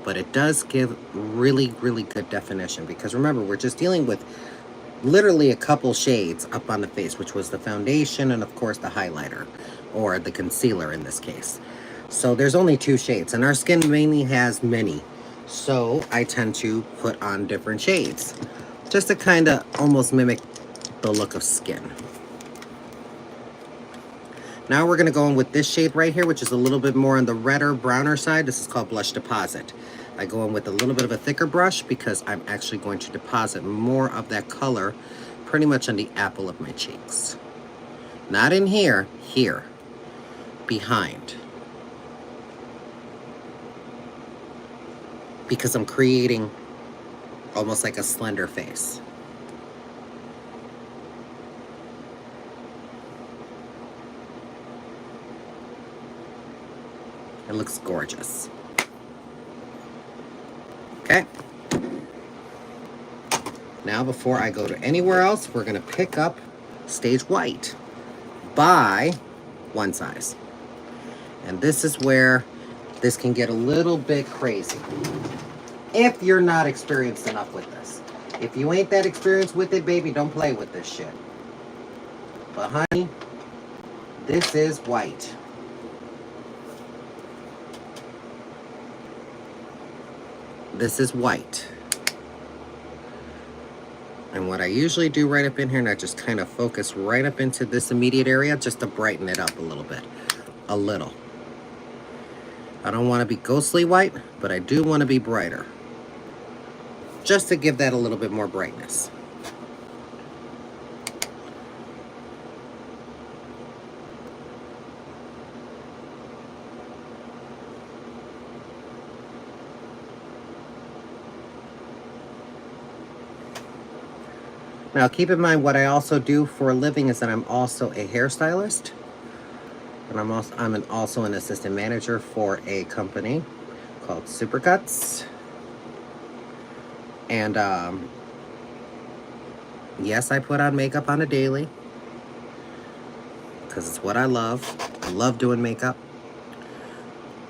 But it does give really, really good definition. Because remember, we're just dealing with literally a couple shades up on the face, which was the foundation and, of course, the highlighter. Or the concealer in this case. So there's only 2 shades. And our skin mainly has many. So I tend to put on different shades. Just to kind of almost mimic the look of skin. Now we're going to go in with this shade right here, which is a little bit more on the redder, browner side. This is called Blush Deposit. I go in with a little bit of a thicker brush because I'm actually going to deposit more of that color pretty much on the apple of my cheeks. Not in here, here, behind. Because I'm creating almost like a slender face. It looks gorgeous. Okay. Now before I go to anywhere else, we're going to pick up Stage White by one size. And this is where this can get a little bit crazy. If you're not experienced enough with this. If you ain't that experienced with it, baby, don't play with this shit. But honey, this is white. This is white. And what I usually do right up in here, and I just kind of focus right up into this immediate area just to brighten it up a little bit. A little. I don't want to be ghostly white, but I do want to be brighter. Just to give that a little bit more brightness. Now keep in mind what I also do for a living is that I'm also a hairstylist. And I'm also an assistant manager for a company called Supercuts. And yes, I put on makeup on a daily. Because it's what I love. I love doing makeup.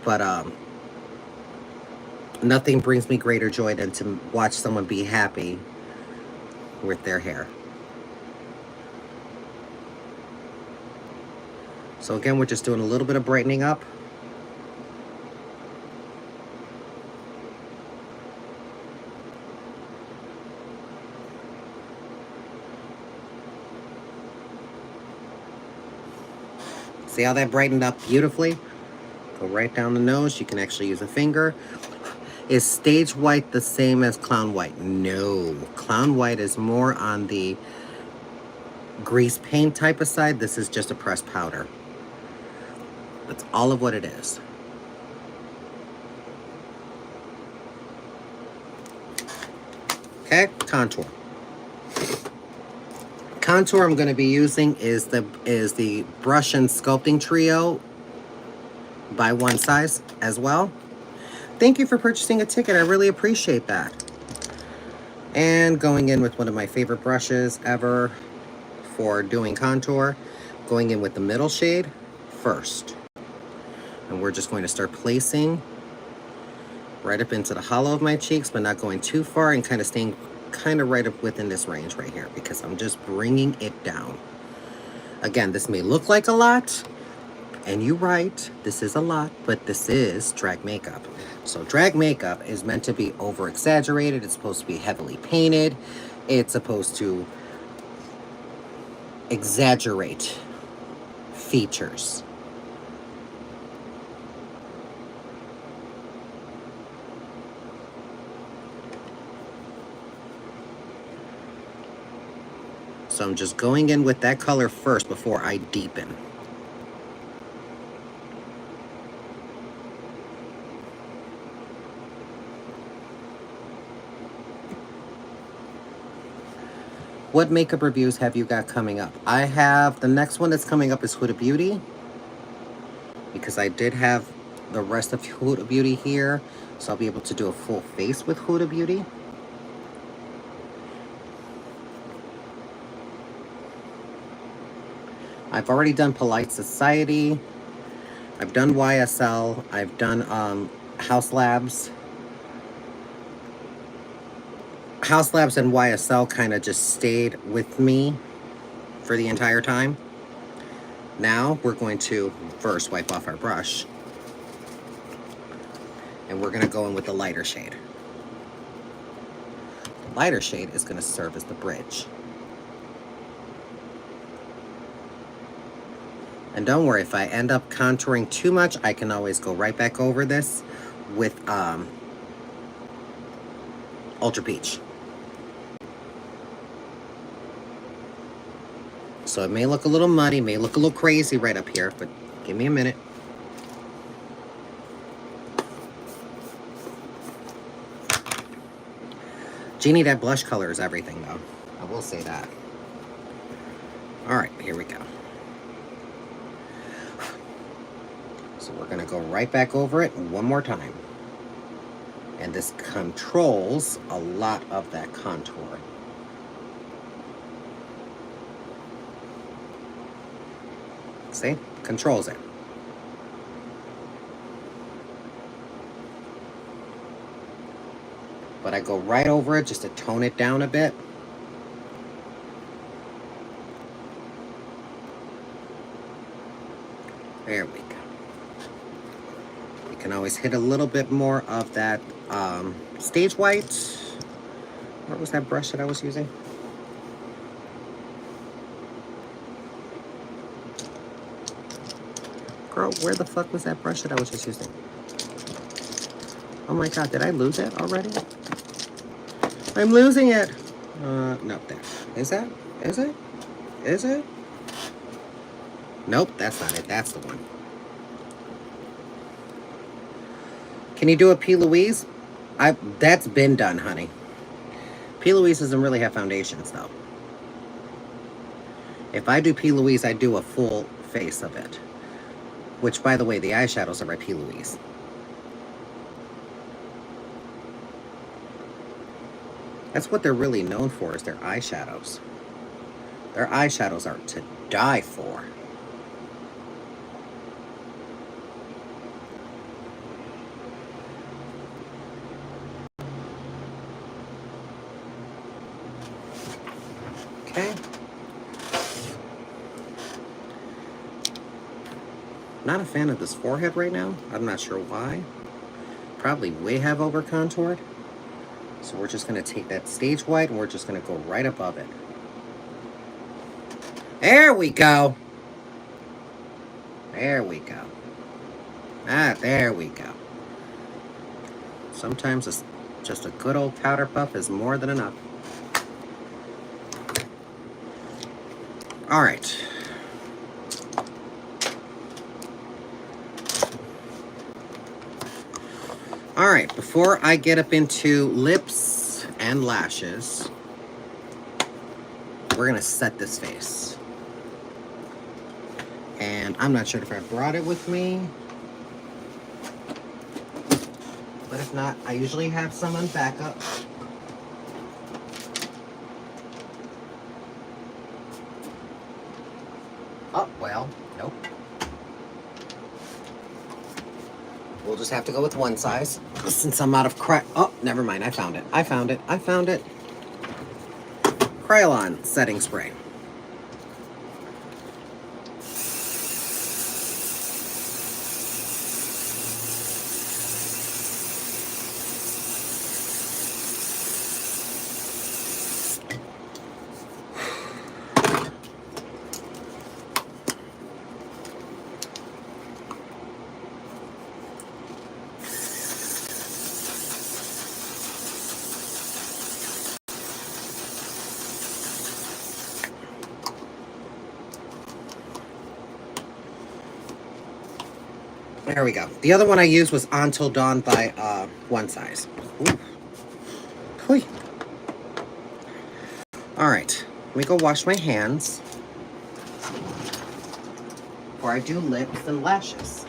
But nothing brings me greater joy than to watch someone be happy with their hair. So again, we're just doing a little bit of brightening up. See how that brightened up beautifully? Go right down the nose. You can actually use a finger. Is Stage White the same as Clown White? No. Clown White is more on the grease paint type of side. This is just a pressed powder. That's all of what it is. Okay, contour. Contour I'm going to be using is the Brush and Sculpting Trio by one size as well. Thank you for purchasing a ticket. I really appreciate that. And going in with one of my favorite brushes ever for doing contour. Going in with the middle shade first. And we're just going to start placing right up into the hollow of my cheeks, but not going too far and kind of staying kind of right up within this range right here because I'm just bringing it down. Again, this may look like a lot, and you're right, this is a lot, but this is drag makeup. So drag makeup is meant to be over exaggerated. It's supposed to be heavily painted. It's supposed to exaggerate features. So I'm just going in with that color first before I deepen. What makeup reviews have you got coming up? I have, the next one that's coming up is Huda Beauty. Because I did have the rest of Huda Beauty here. So I'll be able to do a full face with Huda Beauty. I've already done Polite Society. I've done YSL. I've done House Labs. House Labs and YSL kind of just stayed with me for the entire time. Now we're going to first wipe off our brush. And we're going to go in with the lighter shade. The lighter shade is going to serve as the bridge. And don't worry, if I end up contouring too much, I can always go right back over this with Ultra Peach. So it may look a little muddy, may look a little crazy right up here, but give me a minute. Jeannie, that blush color is everything, though. I will say that. Alright, here we go. So we're going to go right back over it one more time. And this controls a lot of that contour. See? Controls it. But I go right over it just to tone it down a bit. There we go. You can always hit a little bit more of that stage white. What was that brush that I was using? Girl, where the fuck was that brush that I was just using? Oh my god, did I lose it already? I'm losing it! No, there. Is that? Is it? Is it? Nope, that's not it. That's the one. Can you do a P. Louise? That's been done, honey. P. Louise doesn't really have foundations, though. If I do P. Louise, I do a full face of it. Which, by the way, the eyeshadows are by P. Louise. That's what they're really known for, is their eyeshadows. Their eyeshadows are to die for. Okay. Not a fan of this forehead right now. I'm not sure why. Probably way have over contoured. So we're just going to take that stage white and we're just going to go right above it. There we go. There we go. Ah, there we go. Sometimes just a good old powder puff is more than enough. All right. All right, before I get up into lips and lashes, we're gonna set this face. And I'm not sure if I brought it with me, but if not, I usually have some on backup. Oh, well, nope. We'll just have to go with one size since I'm out of oh, never mind. I found it. I found it. I found it. Kryolan setting spray. There we go. The other one I used was Until Dawn by One Size. Ooh. Hui. All right, let me go wash my hands before I do lips and lashes.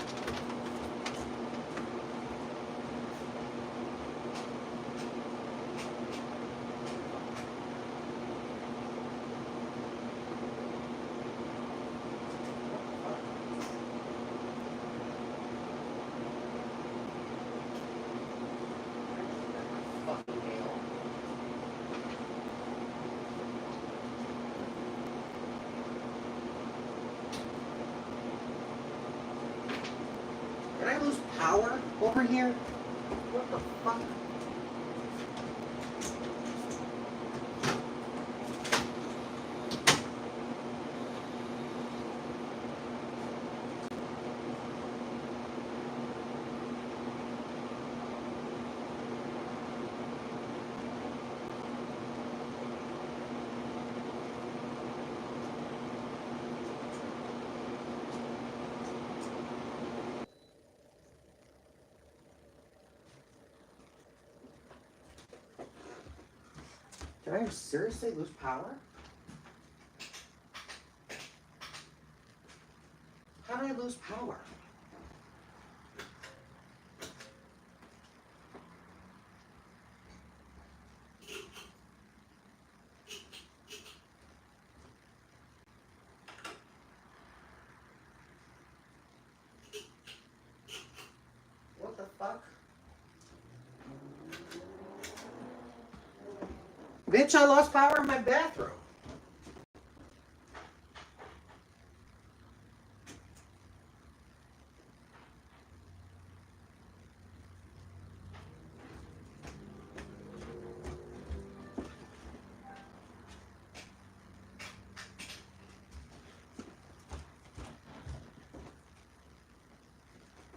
Did I lose power over here? What the fuck? Did I seriously lose power? How did I lose power? What the fuck? Bitch, I lost power in my bathroom.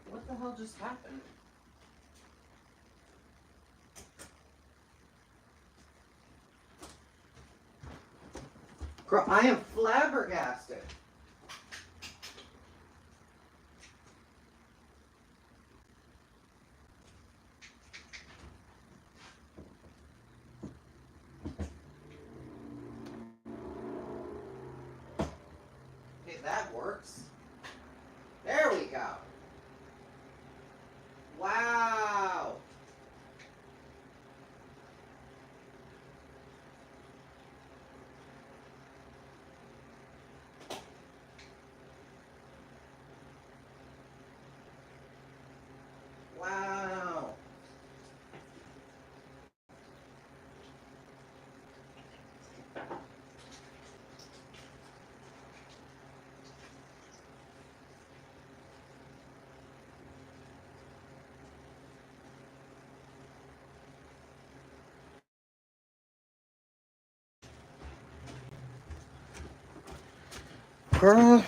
What the hell just happened? Girl, I am flabbergasted. Okay, that works. There we go. Wow. Wow. Girl,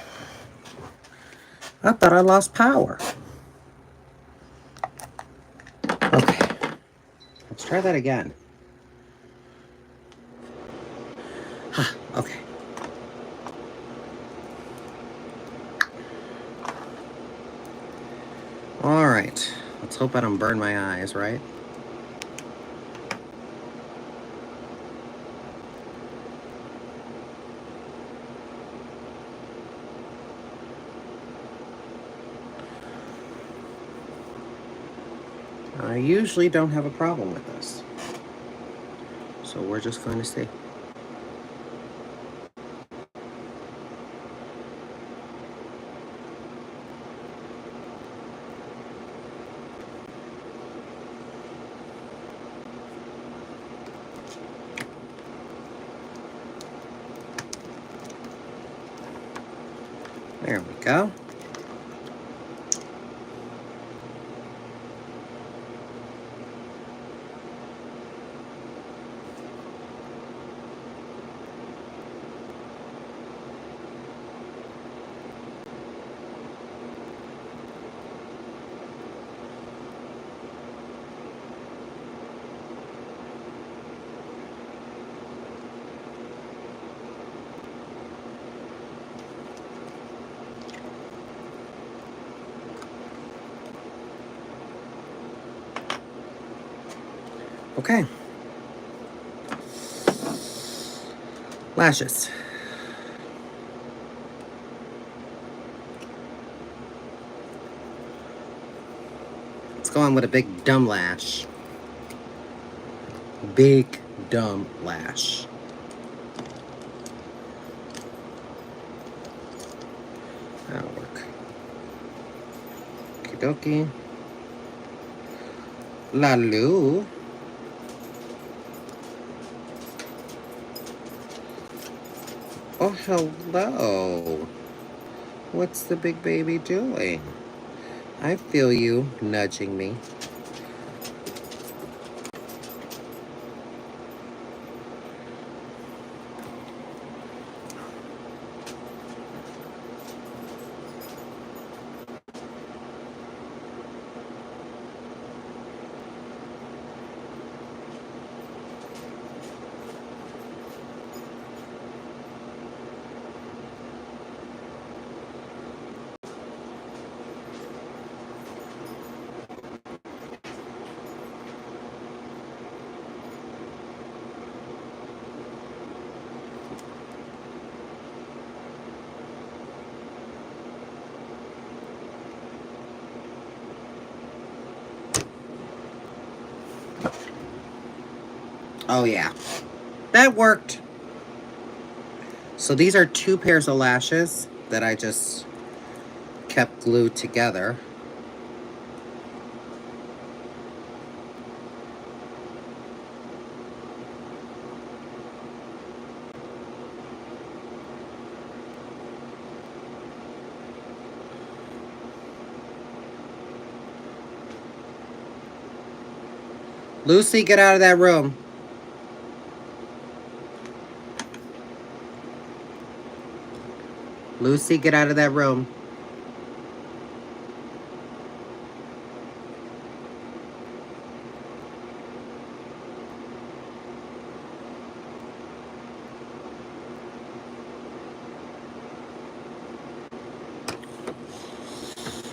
I thought I lost power. Okay, let's try that again. Okay. All right, let's hope I don't burn my eyes, right? I usually don't have a problem with this. So we're just going to see. There we go. Okay. Lashes. Let's go on with a big dumb lash. Big dumb lash. That'll work. Okie dokie. Lalu. Oh, hello. What's the big baby doing? I feel you nudging me. Oh, yeah. That worked. So these are 2 pairs of lashes that I just kept glued together. Lucy, get out of that room. Lucy, get out of that room.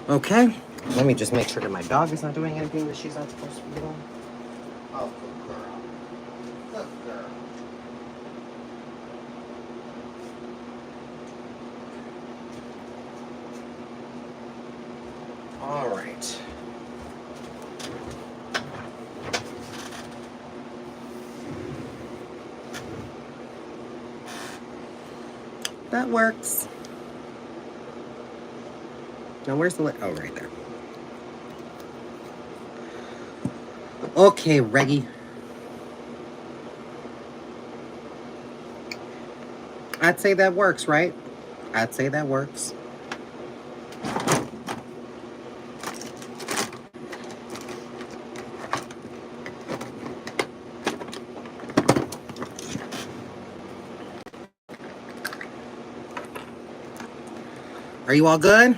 Okay. Let me just make sure that my dog is not doing anything that she's not supposed to be doing. Oh, good girl. Good girl. All right. That works. Now, where's the lid? Oh, right there. Okay, Reggie. I'd say that works, right? I'd say that works. Are you all good?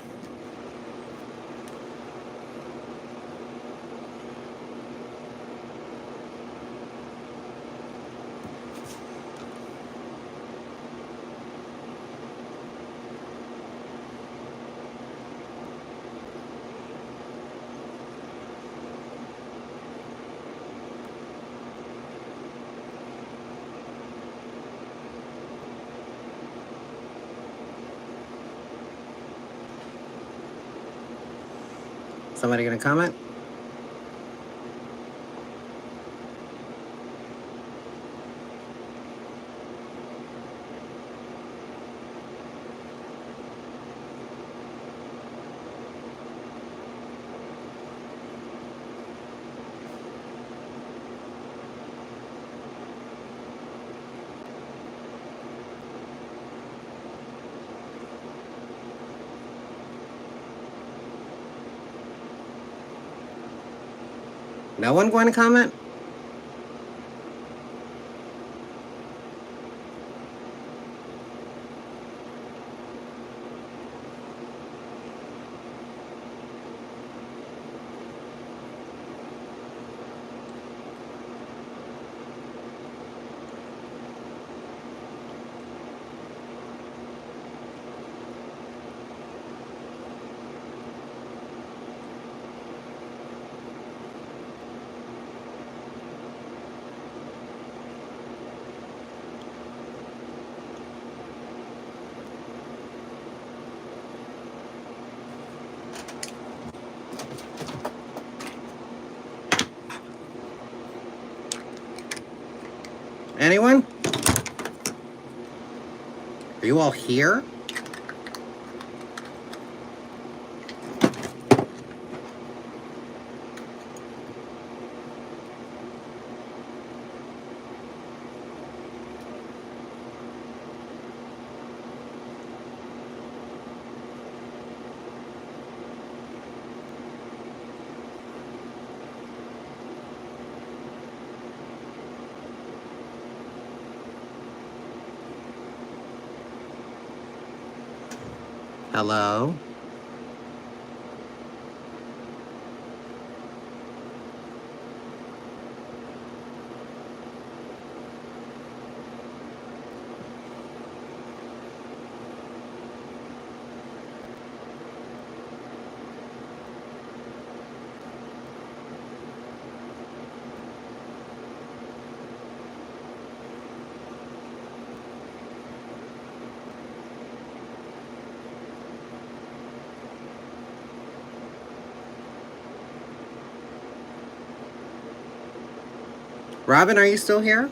Somebody gonna comment? No one going to comment? Anyone? Are you all here? Hello? Robin, are you still here?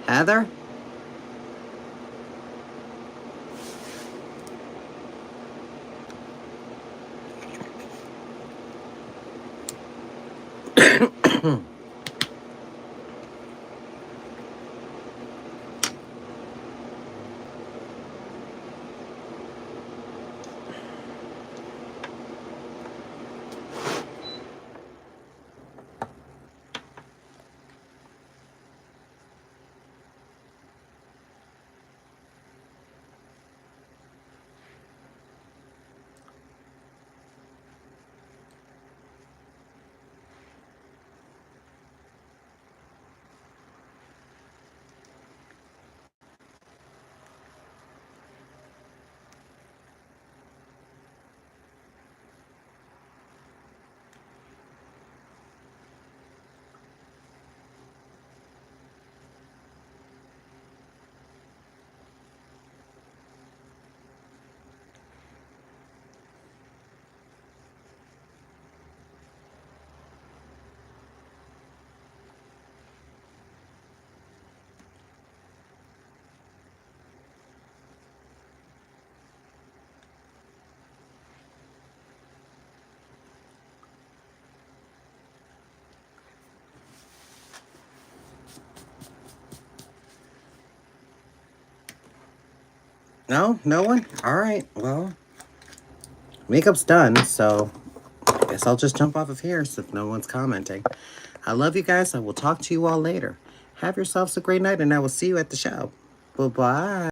Heather? No? No one? Alright, well, makeup's done, so I guess I'll just jump off of here since no one's commenting. I love you guys. I will talk to you all later. Have yourselves a great night, and I will see you at the show. Bye-bye.